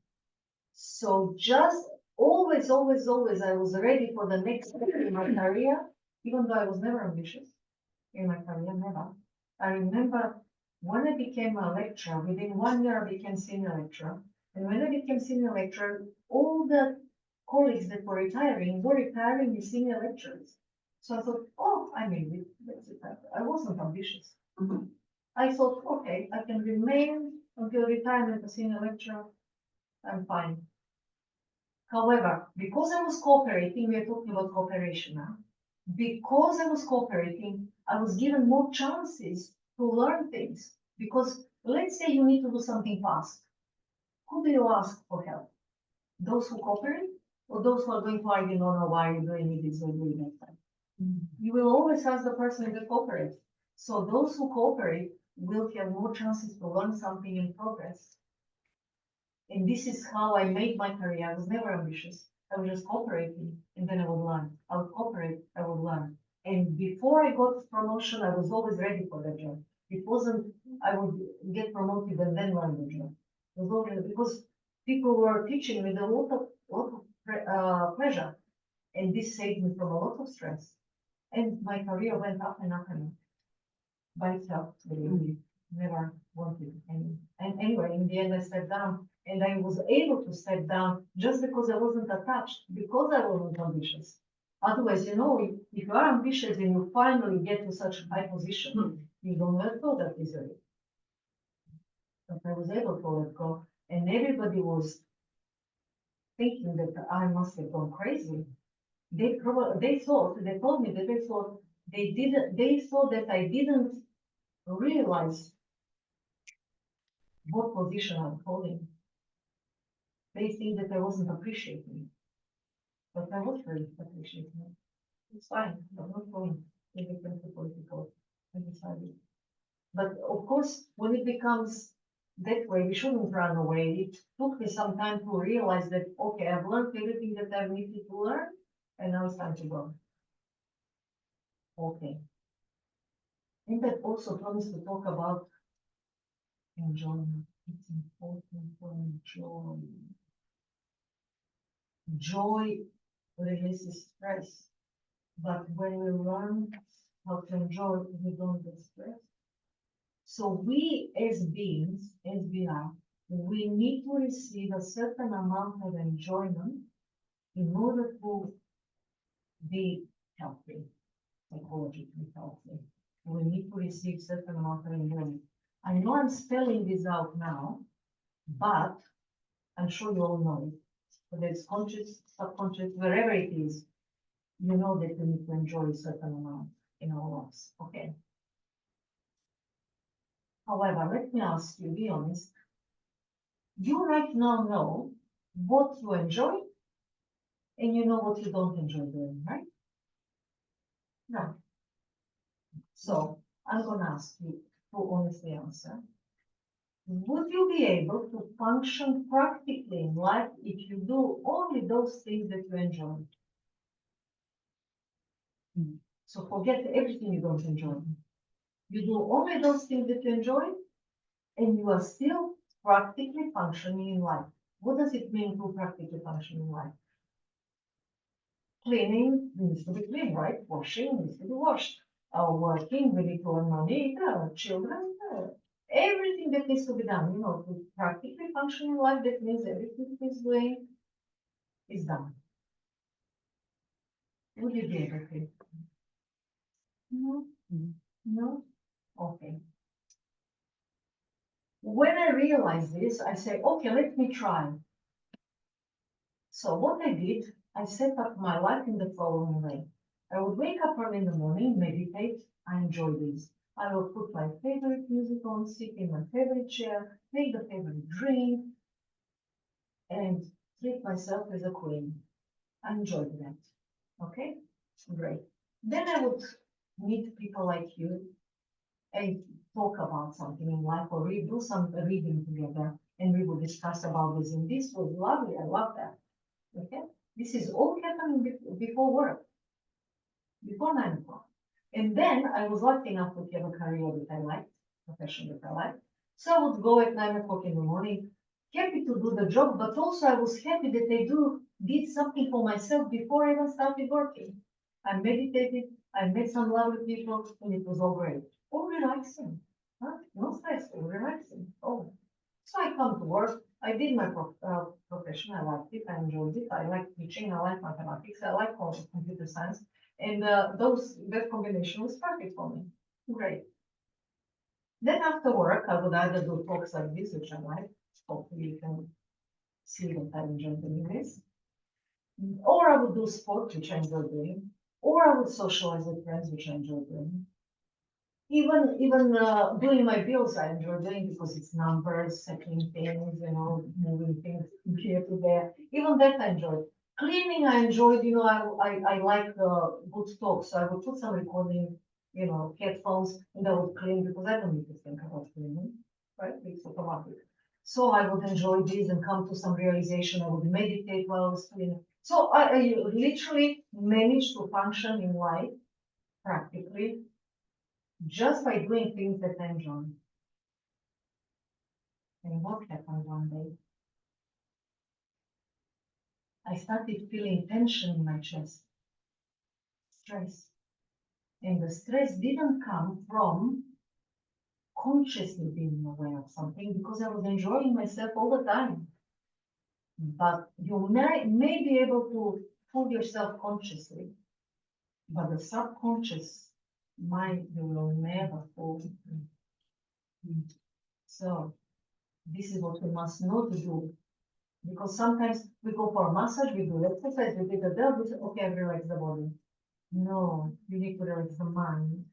So just always, always, always, I was ready for the next step in my career, even though I was never ambitious in my career, never. I remember when I became a lecturer, within 1 year I became senior lecturer. And when I became senior lecturer, all the colleagues that were retiring as senior lecturers. So I thought, oh, I made it. That's it. I wasn't ambitious. I thought, okay, I can remain until retirement as senior lecturer. I'm fine. However, because I was cooperating, we are talking about cooperation now. Because I was cooperating, I was given more chances to learn things. Because let's say you need to do something fast. Who do you ask for help? Those who cooperate, or those who are going to argue, "No, why are you doing it this way, doing that time?" You will always ask the person that cooperates. So those who cooperate will have more chances to learn something in progress. And this is how I made my career. I was never ambitious. I was just cooperating, and then I would learn. I would cooperate, I would learn. And before I got promotion, I was always ready for the job. It wasn't, I would get promoted and then learn the job. It was already, because people were teaching me a lot of pleasure. And this saved me from a lot of stress. And my career went up and up and up by itself. Really, never wanted any. And anyway, in the end, I stepped down. And I was able to step down just because I wasn't attached, because I wasn't ambitious. Otherwise, you know, if you are ambitious and you finally get to such a high position, you don't let go that easily. But I was able to let go, and everybody was thinking that I must have gone crazy. They told me that they thought that I didn't realize what position I'm holding. They think that I wasn't appreciating, but I was very appreciating. It's fine, I'm not going to different political. I decided. But of course, when it becomes that way, we shouldn't run away. It took me some time to realize that, okay, I've learned everything that I needed to learn, and now it's time to go. Okay. And that also promised to talk about enjoyment. It's important for enjoy. Joy releases stress, but when we learn how to enjoy, we don't get stressed. So we as beings, as we are, we need to receive a certain amount of enjoyment in order to be healthy, psychologically healthy. We need to receive certain amount of enjoyment. I know I'm spelling this out now, but I'm sure you all know it. Whether it's conscious, subconscious, wherever it is, you know that we need to enjoy a certain amount in our lives. Okay. However, let me ask you, be honest. You right now know what you enjoy and you know what you don't enjoy doing, right? No. So I'm going to ask you to honestly answer. Would you be able to function practically in life if you do only those things that you enjoy? So forget everything you don't enjoy. You do only those things that you enjoy, and you are still practically functioning in life. What does it mean to practically function in life? Cleaning needs to be clean, right? Washing needs to be washed. Working, we need to earn money, children, everything that needs to be done, you know, to practically function in life, that means everything that is doing is done. Would you be able to? No? No? Okay. When I realized this, I said, okay, let me try. So what I did, I set up my life in the following way. I would wake up early in the morning, meditate. I enjoy this. I will put my favorite music on, sit in my favorite chair, make the favorite drink, and treat myself as a queen. I enjoyed that. Okay? Great. Then I would meet people like you and talk about something in life, or we do some reading together, and we would discuss about this. And this was lovely. I love that. Okay? This is all happening before work, before 9 o'clock. And then I was lucky enough to have a career that I liked, profession that I liked. So I would go at 9 o'clock in the morning, happy to do the job, but also I was happy that I did something for myself before I even started working. I meditated, I met some lovely people, and it was all great. All relaxing. Huh? No stressful, relaxing. Oh. So I come to work, I did my profession, I liked it, I enjoyed it, I like teaching, I like mathematics, I like computer science, and that combination was perfect for me. Great. Then after work, I would either do talks like this, which I like, hopefully you can see that I enjoy doing this, or I would do sport, which I enjoy doing, or I would socialize with friends, which I enjoy doing. Even doing my bills, I enjoy doing because it's numbers, settling things, you know, moving things from here to there. Even that I enjoyed. Cleaning, I enjoyed, you know, I like good talk. So I would put some recording, you know, headphones, and I would clean because I don't need to think about cleaning, right? It's automatic. So I would enjoy this and come to some realization. I would meditate while I was cleaning. So I literally managed to function in life practically just by doing things that I enjoy. And what happened one day? I started feeling tension in my chest, stress. And the stress didn't come from consciously being aware of something because I was enjoying myself all the time. But you may be able to fool yourself consciously, but the subconscious mind you will never fool. So this is what we must know to do. Because sometimes we go for a massage, we do exercise, we do the bell, we say, okay, I relax the body. No, you need to relax the mind,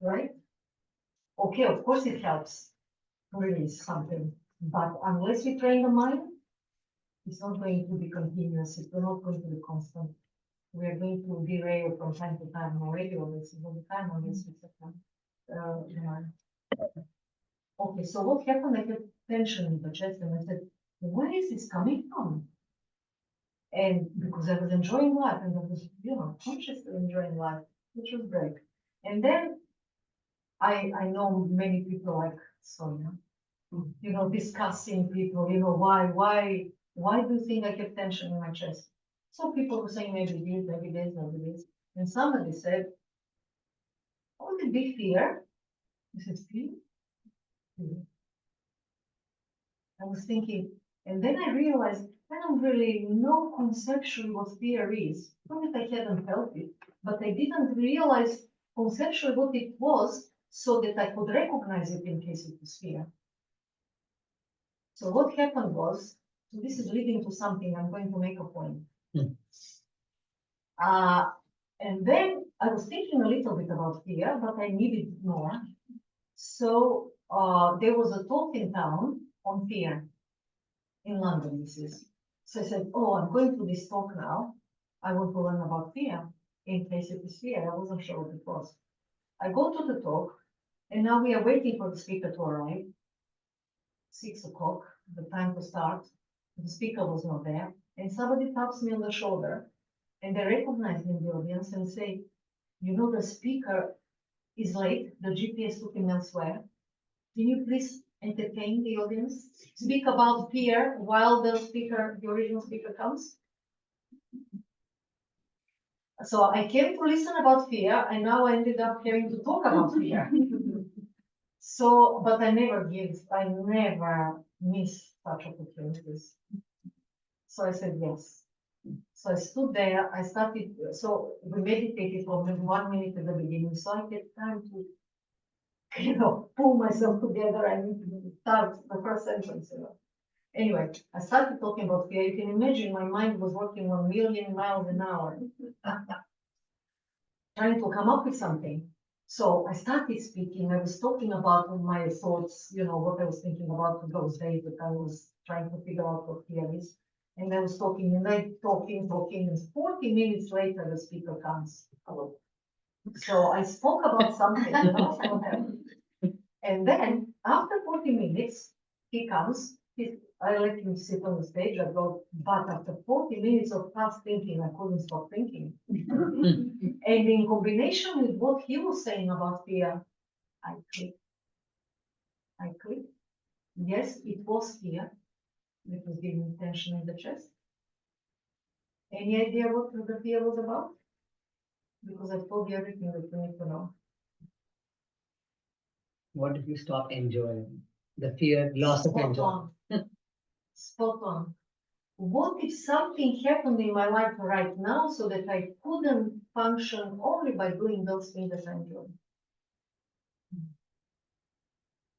right? Okay, of course it helps to release something, but unless we train the mind, it's not going to be continuous, it's not going to be constant. We are going to derail from time to time, or regular basis all the time, unless we set the mind. Okay, so what happened? I had tension in the chest, and I said, where is this coming from? And because I was enjoying life, and I was, consciously enjoying life, which was great. And then I know many people like Sonia, discussing people, why do you think I have tension in my chest? So people were saying maybe this, maybe this, maybe this. And somebody said, oh, the big fear. I said, fear? I was thinking, and then I realized I don't really know conceptually what fear is. Not that I hadn't felt it, but I didn't realize conceptually what it was so that I could recognize it in case it was fear. So what happened was, so this is leading to something, I'm going to make a point. And then I was thinking a little bit about fear, but I needed more. So there was a talk in town on fear in London, this is. So I said, oh, I'm going to this talk now. I want to learn about fear in case it is fear. I wasn't sure what it was. I go to the talk, and now we are waiting for the speaker to arrive. 6 o'clock, the time to start. The speaker was not there, and somebody taps me on the shoulder, and they recognize me in the audience and say, the speaker is late. The GPS took him elsewhere. Can you please entertain the audience? Speak about fear while the original speaker comes. So I came to listen about fear, and now I ended up having to talk about fear. So, but I never miss such opportunities. So I said yes. So I stood there, so we meditated for maybe 1 minute at the beginning, so I had time to, pull myself together and start the first sentence, Anyway, I started talking about fear. You can imagine my mind was working 1,000,000 miles an hour, trying to come up with something. So I started speaking. I was talking about my thoughts, what I was thinking about those days that I was trying to figure out what fear is. And I was talking, and and 40 minutes later, the speaker comes. Hello. So I spoke about something, and then after 40 minutes, he comes. I let him sit on the stage. I go, but after 40 minutes of fast thinking, I couldn't stop thinking. And in combination with what he was saying about fear, I clicked. Yes, it was fear that was giving me tension in the chest. Any idea what the fear was about? Because I've told you everything that you need to know. What if you stop enjoying? The fear, loss of enjoyment. Spot on. What if something happened in my life right now so that I couldn't function only by doing those things that I enjoy?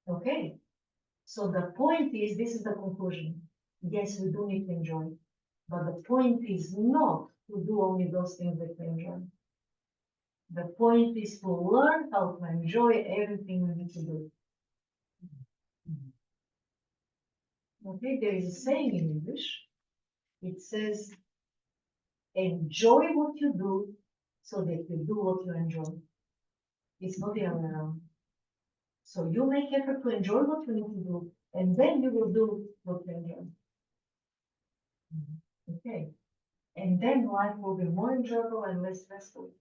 Okay. So the point is, this is the conclusion. Yes, we do need to enjoy. But the point is not to do only those things that we enjoy. The point is to learn how to enjoy everything we need to do. Okay, there is a saying in English. It says, enjoy what you do so that you do what you enjoy. It's not the other way around. So you make effort to enjoy what you need to do, and then you will do what you enjoy. Okay. And then life will be more enjoyable and less stressful.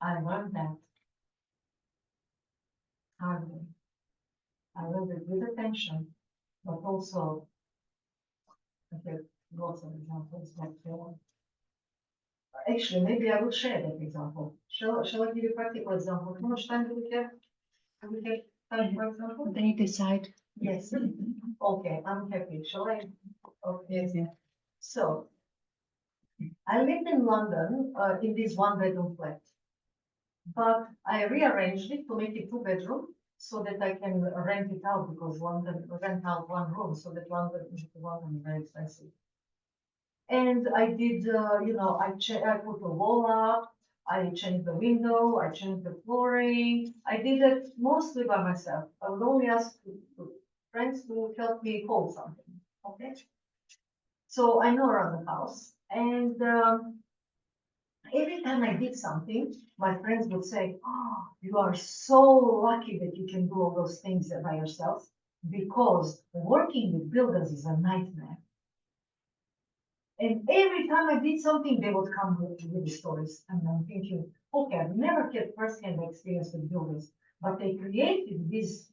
I learned that hard way. I learned it with attention, but also Okay, lots of examples, but actually, maybe I will share that example. Shall I give you a practical example? How much time do we have? Do we have time for example? They decide. Yes. Okay, I'm happy. Shall I? Okay. Yes, yeah. So, I lived in London in this one-bedroom flat, but I rearranged it to make it two-bedroom so that I can rent it out because London rent out one room, so that London is very expensive. And I did, I put a wall up, I changed the window, I changed the flooring. I did it mostly by myself. I would only ask friends to help me hold something. Okay. So I know around the house, and every time I did something, my friends would say, "Oh, you are so lucky that you can do all those things by yourself, because working with builders is a nightmare." And every time I did something, they would come with the stories. And I'm thinking, okay, I've never had first-hand experience with builders, but they created these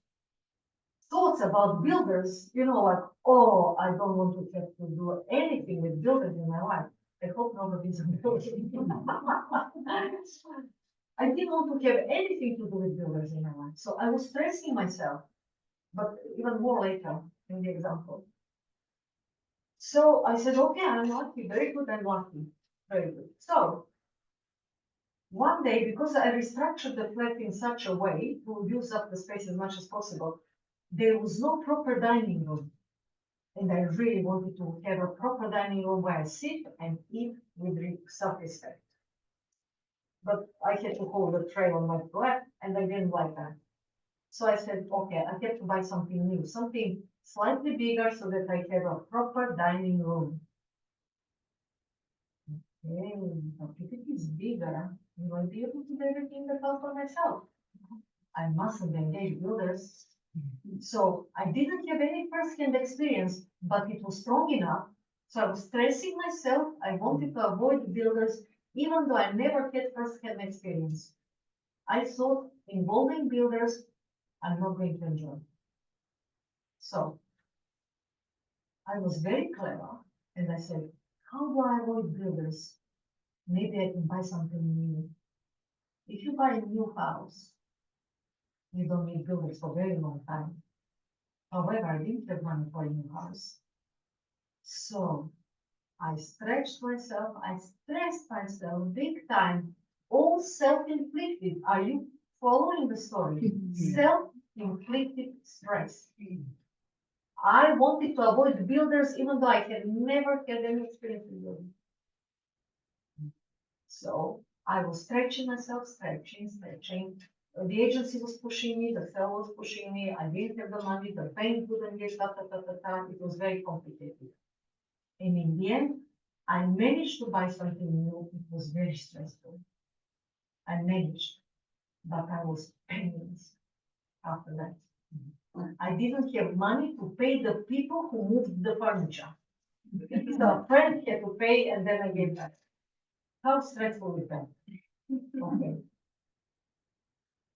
thoughts about builders, like, oh, I don't want to have to do anything with builders in my life. I hope nobody's on building. I didn't want to have anything to do with builders in my life. So I was stressing myself, but even more later in the example. So I said, okay, I'm lucky, very good, I'm lucky, very good. So one day, because I restructured the flat in such a way to use up the space as much as possible, there was no proper dining room. And I really wanted to have a proper dining room where I sit and eat with self-respect. But I had to hold a tray on my lap, and I didn't like that. So I said, okay, I have to buy something new, something slightly bigger so that I have a proper dining room. Okay, but if it is bigger, I won't be able to do everything the house for myself. I mustn't engage builders. So I didn't have any first-hand experience, but it was strong enough. So I was stressing myself. I wanted to avoid builders, even though I never had first-hand experience. I thought involving builders, I'm not going to enjoy. So I was very clever, and I said, how do I avoid builders? Maybe I can buy something new. If you buy a new house, you don't need builders for a very long time. However, I didn't have money for a new house. So I stretched myself, I stressed myself big time, all self-inflicted. Are you following the story? Self-inflicted stress. I wanted to avoid builders, even though I had never had any experience with building. So I was stretching myself, stretching. The agency was pushing me, the seller was pushing me. I didn't have the money, the bank wouldn't get It was very complicated. And in the end, I managed to buy something new. It was very stressful. I managed, but I was penniless after that. I didn't have money to pay the people who moved the furniture. So a friend had to pay, and then I gave back. How stressful is that? Okay.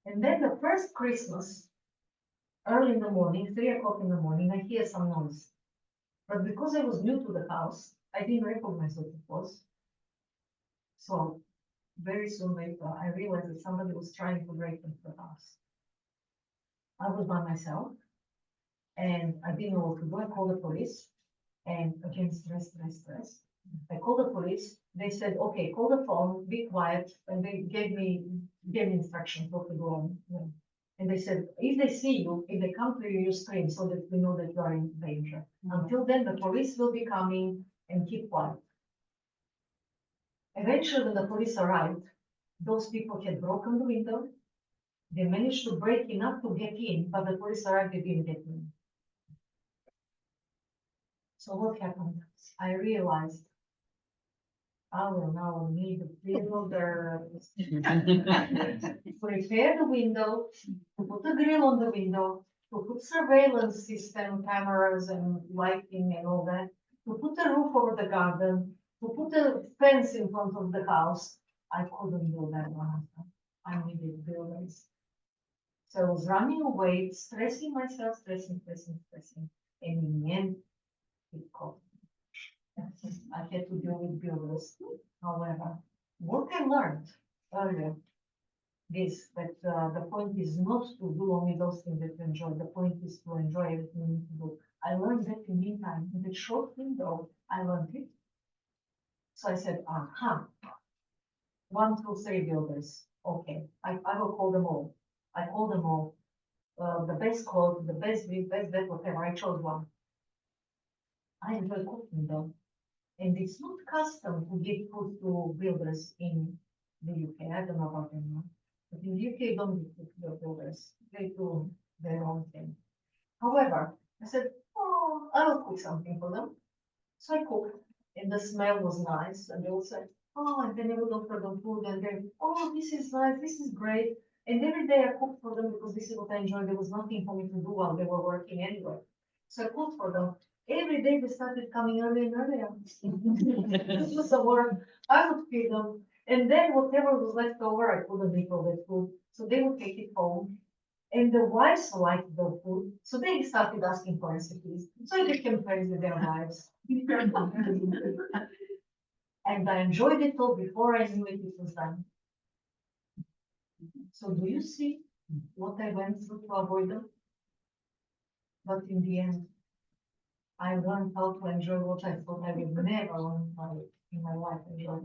And then the first Christmas, early in the morning, 3 o'clock in the morning, I hear some noise. But because I was new to the house, I didn't recognize what it was. So very soon later, I realized that somebody was trying to break into the house. I was by myself, and I didn't know what to do. I called the police, and again, stress. I called the police. They said, okay, call the phone, be quiet, and they gave me instructions what to do on. And they said, if they see you, if they come to you, you scream so that we know that you are in danger. Until then, the police will be coming, and keep quiet. Eventually, when the police arrived, those people had broken the window. They managed to break enough to get in, but the police arrived, they didn't get in. So what happened? I realized I will now need the builders to repair the window, to put a grill on the window, to put surveillance system, cameras and lighting and all that, to put a roof over the garden, to put a fence in front of the house. I couldn't do that one. I needed builders. So I was running away, stressing myself, stressing. And in the end, it caught me. I had to deal with builders. However, what I learned earlier is that the point is not to do only those things that you enjoy. The point is to enjoy everything you need to do. I learned that in meantime, in the short window, I learned it. So I said, aha, 1, 2, 3 builders. Okay, I will call them all. I call them all. The best code, the best this, best that, whatever. I chose one. I enjoy cooking them. And it's not custom to give food to builders in the UK. I don't know about them now. But in the UK, don't give food to the builders. They do their own thing. However, I said, oh, I will cook something for them. So I cooked, and the smell was nice. And they all said, oh, and then I would offer them food, and then, oh, this is nice, this is great. And every day I cooked for them because this is what I enjoyed. There was nothing for me to do while they were working anyway. So I cooked for them. Every day they started coming earlier and earlier. This was the work. I would feed them. And then whatever was left over, I couldn't eat all that food. So they would take it home. And the wives liked the food. So they started asking for recipes. So I became friends with their wives. And I enjoyed it all before I knew it was done. So do you see what I went through to avoid them? But in the end, I learned how to enjoy what I thought I would never learn in my life enjoy.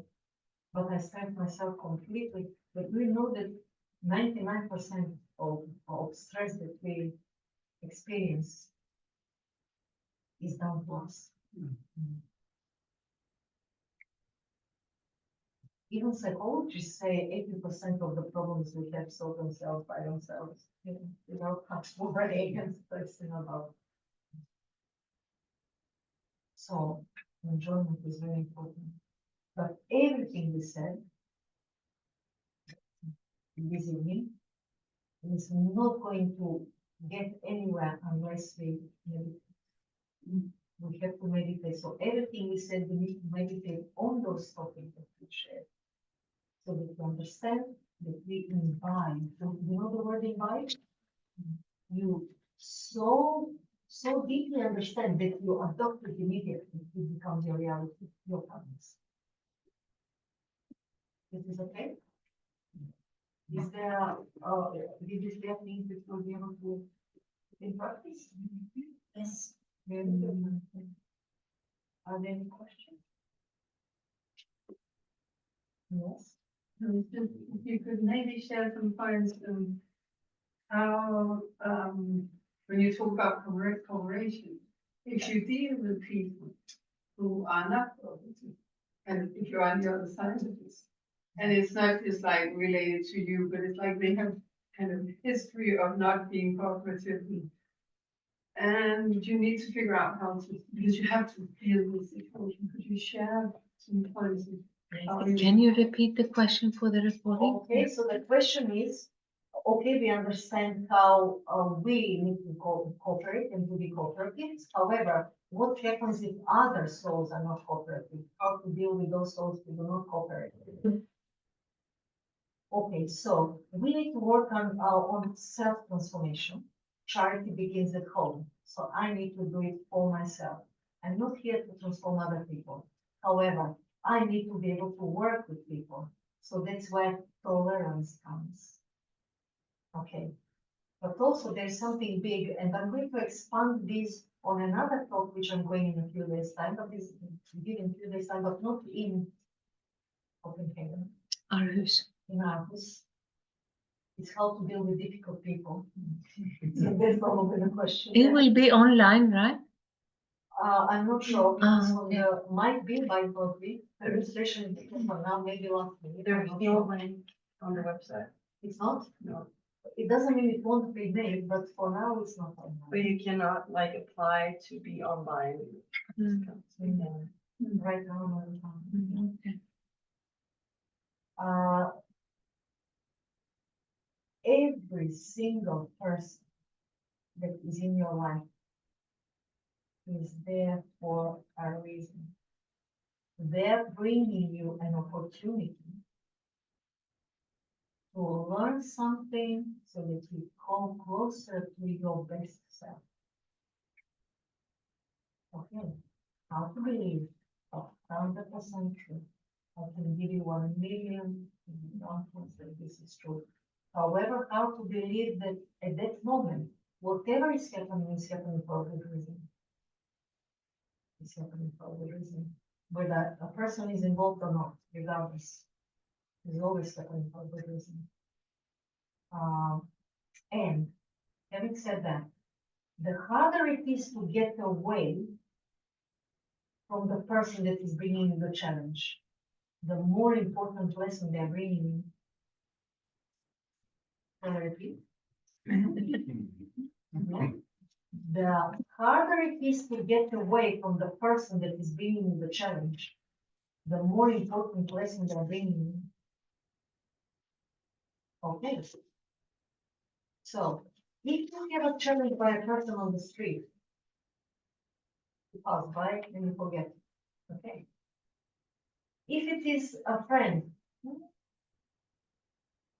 But I stressed myself completely. But we know that 99% of stress that we experience is down to us. Even psychologists say 80% of the problems we have solve themselves by themselves, without much worry and stressing about. So enjoyment is very important. But everything we said this evening is not going to get anywhere unless we meditate. We have to meditate. So everything we said, we need to meditate on those topics that we shared. So that we understand that we imbibe. So you know the word imbibe? You so deeply understand that you adopt it immediately. It becomes your reality, your practice. This is okay? Is there, did you share things that you'll be able to in practice? Yes. Very good. Are there any questions? Yes. If you could maybe share some points on how, when you talk about cooperation, if you deal with people who are not cooperative, and if you're on the other side of this, and it's not just like related to you, but it's like they have kind of history of not being cooperative, and you need to figure out how to, because you have to deal with the situation. Could you share some points? Can you repeat the question for the recording? Okay, so the question is, okay, we understand how we need to cooperate and to be cooperative. However, what happens if other souls are not cooperative? How to deal with those souls who do not cooperate? Okay, so we need to work on our own self-transformation. Charity begins at home. So I need to do it for myself. I'm not here to transform other people. However, I need to be able to work with people. So that's where tolerance comes. Okay. But also there's something big, and I'm going to expand this on another talk, which I'm going in a few days' time, but this in a few days' time, but not in Copenhagen. Aarhus. In Aarhus. It's how to deal with difficult people. So that's probably the question. It will be online, right? I'm not sure because okay. might be by probably the registration is for now, maybe last minute. There's no link on the website. It's not? No. It doesn't mean it won't be made, but for now it's not But online. you cannot like apply to be online. Right now, no, it's not. Okay. Every single person that is in your life is there for a reason. They're bringing you an opportunity to learn something so that you come closer to your best self. Okay, how to believe, 100% true. I can give you 1,000,000 examples that this is true. However, how to believe that at that moment, whatever is happening for a good reason. It's happening for a good reason. Whether a person is involved or not, regardless, it's always happening for a good reason. And having said that, the harder it is to get away from the person that is bringing you the challenge, the more important lesson they're bringing you. Can I repeat? Yeah. The harder it is to get away from the person that is bringing you the challenge, the more important lesson they're bringing you. Okay. So, if you have a challenge by a person on the street, you pass by and you forget. Okay. If it is a friend,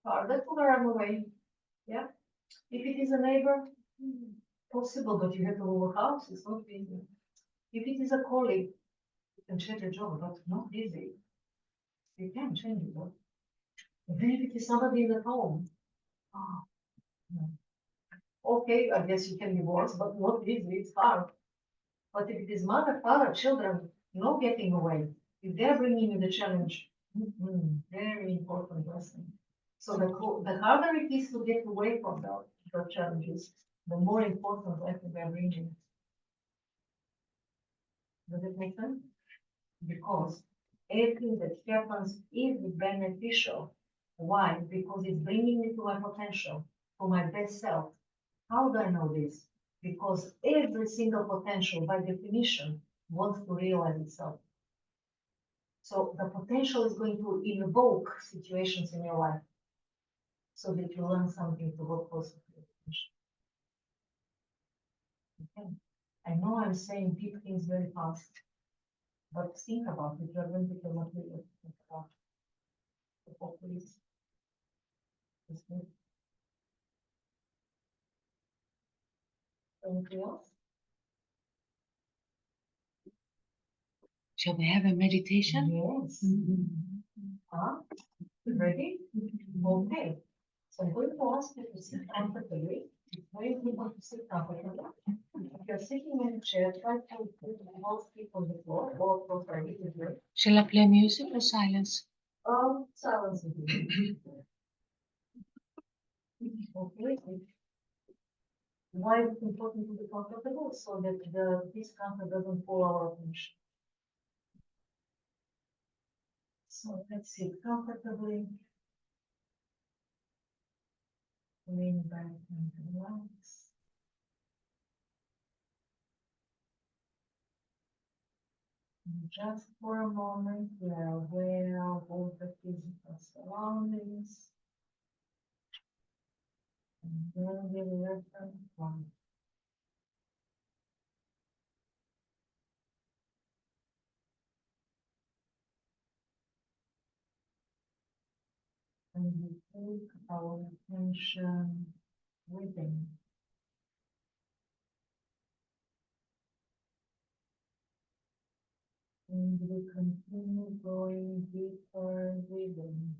harder to run away. Yeah. If it is a neighbor, possible, but you have to move a house. It's not easy. If it is a colleague, you can change your job, but not easy. You can change your job. Even if it is somebody in the home. Oh, no. Okay, I guess you can divorce, but not easy. It's hard. But if it is mother, father, children, no getting away. If they're bringing you the challenge, very important lesson. So the harder it is to get away from the challenges, the more important lesson they're bringing. Does it make sense? Because everything that happens is beneficial. Why? Because it's bringing me to my potential, to my best self. How do I know this? Because every single potential, by definition, wants to realize itself. So the potential is going to invoke situations in your life so that you learn something to go closer to your potential. Okay. I know I'm saying deep things very fast, but think about it. You're going to become a leader. Think about it. Hopefully, it's good. Anything else? Shall we have a meditation? Yes. Ready? Okay. So I'm going to ask you to sit comfortably. It's very important to sit comfortably. If you're sitting in a chair, try to put both feet on the floor or properly. Shall I play music or silence? Silence. Okay. Why is it important to be comfortable? So that the discomfort doesn't pull our attention. So let's sit comfortably. Lean back and relax. And just for a moment, we are aware of all the physical surroundings. And then we listen from and we take our attention within. And we continue going deeper within.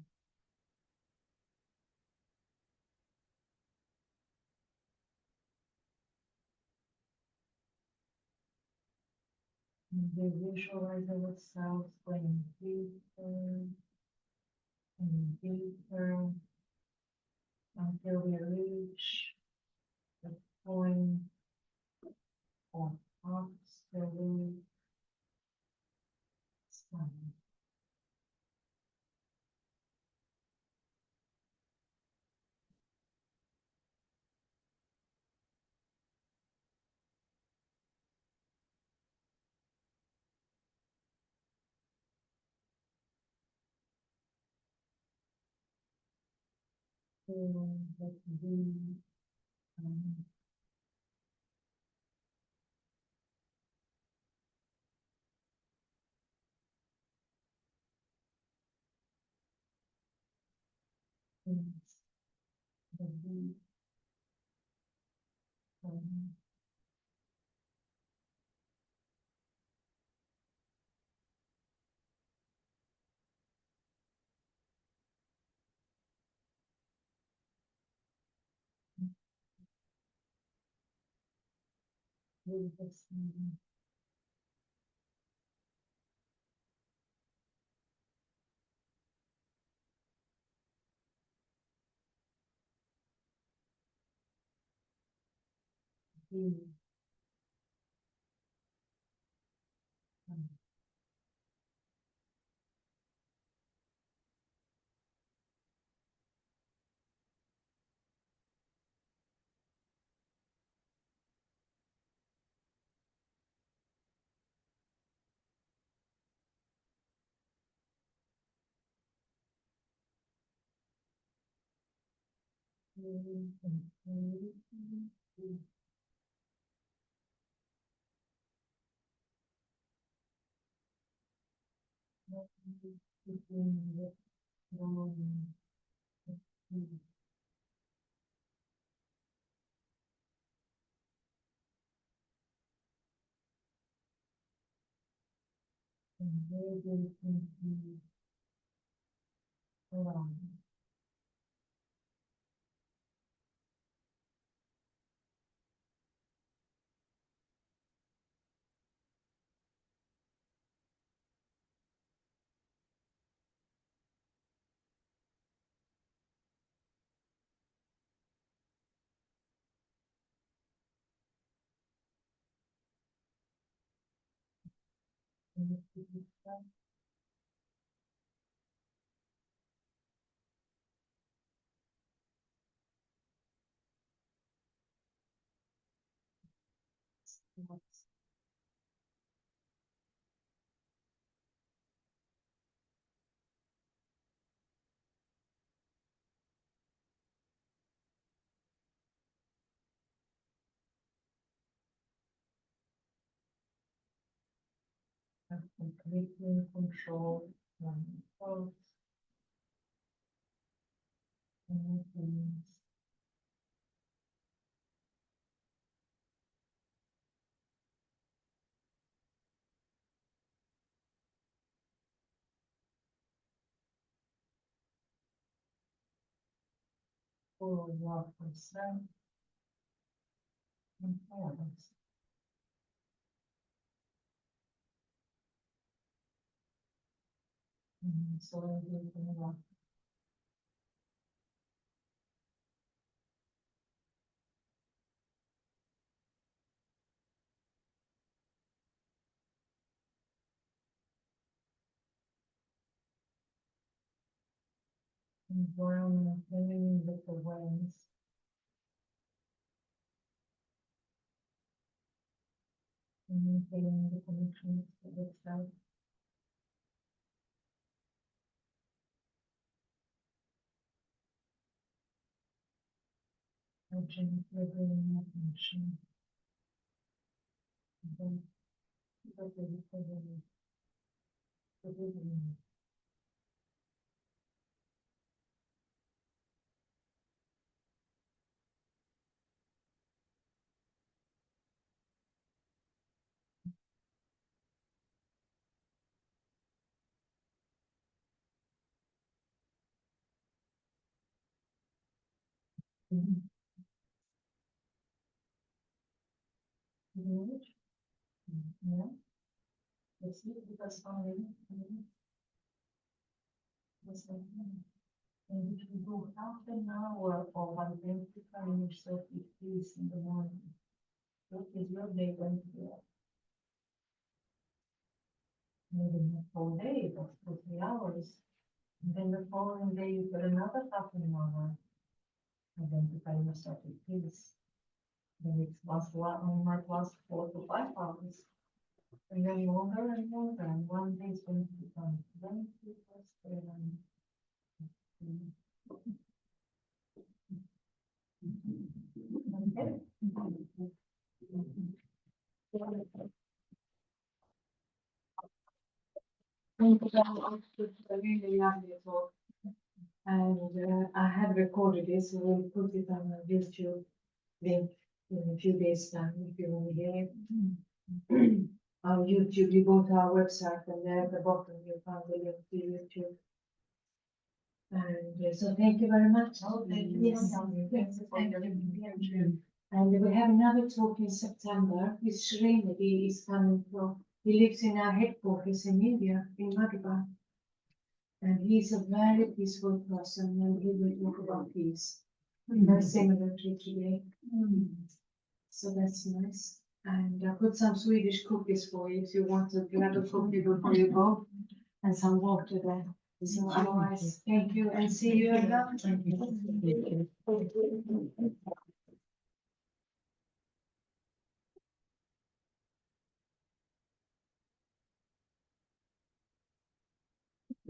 And we visualize ourselves going deeper and deeper until we reach the point of absolute silence. Feeling that we is the deep and, Completely control my thoughts and feelings. For love for self and others. So I give them love. Environment, living with awareness. And maintaining the connections with itself. And gently bringing attention. And then, yeah. Let's see, because only and you can go half an hour of identifying yourself with peace in the morning. What is your day going to be like? Maybe not whole day, but for 3 hours. And then the following day, you put another half an hour. Identify yourself with peace. Then it lasts a lot, and might last 4 to 5 hours. And then longer and longer, and one day is going to become 20 plus 30. Okay. Thank you very much. It's a really lovely talk. And I have recorded this, so we'll put it on a YouTube link in a few days' time if you want to hear it. On YouTube, you go to our website and there at the bottom you'll find the link to YouTube. And so thank you very much. Oh, thank you. Yes. Thank you for your invitation. And we have another talk in September with Srinidhi is coming from. He lives in our headquarters in India, in Madhya. And he's a very peaceful person, and he will talk about peace. Very similar to today. So that's nice. And I put some Swedish cookies for you if you want to grab a cookie before you go, and some water there. So otherwise, thank you and see you again.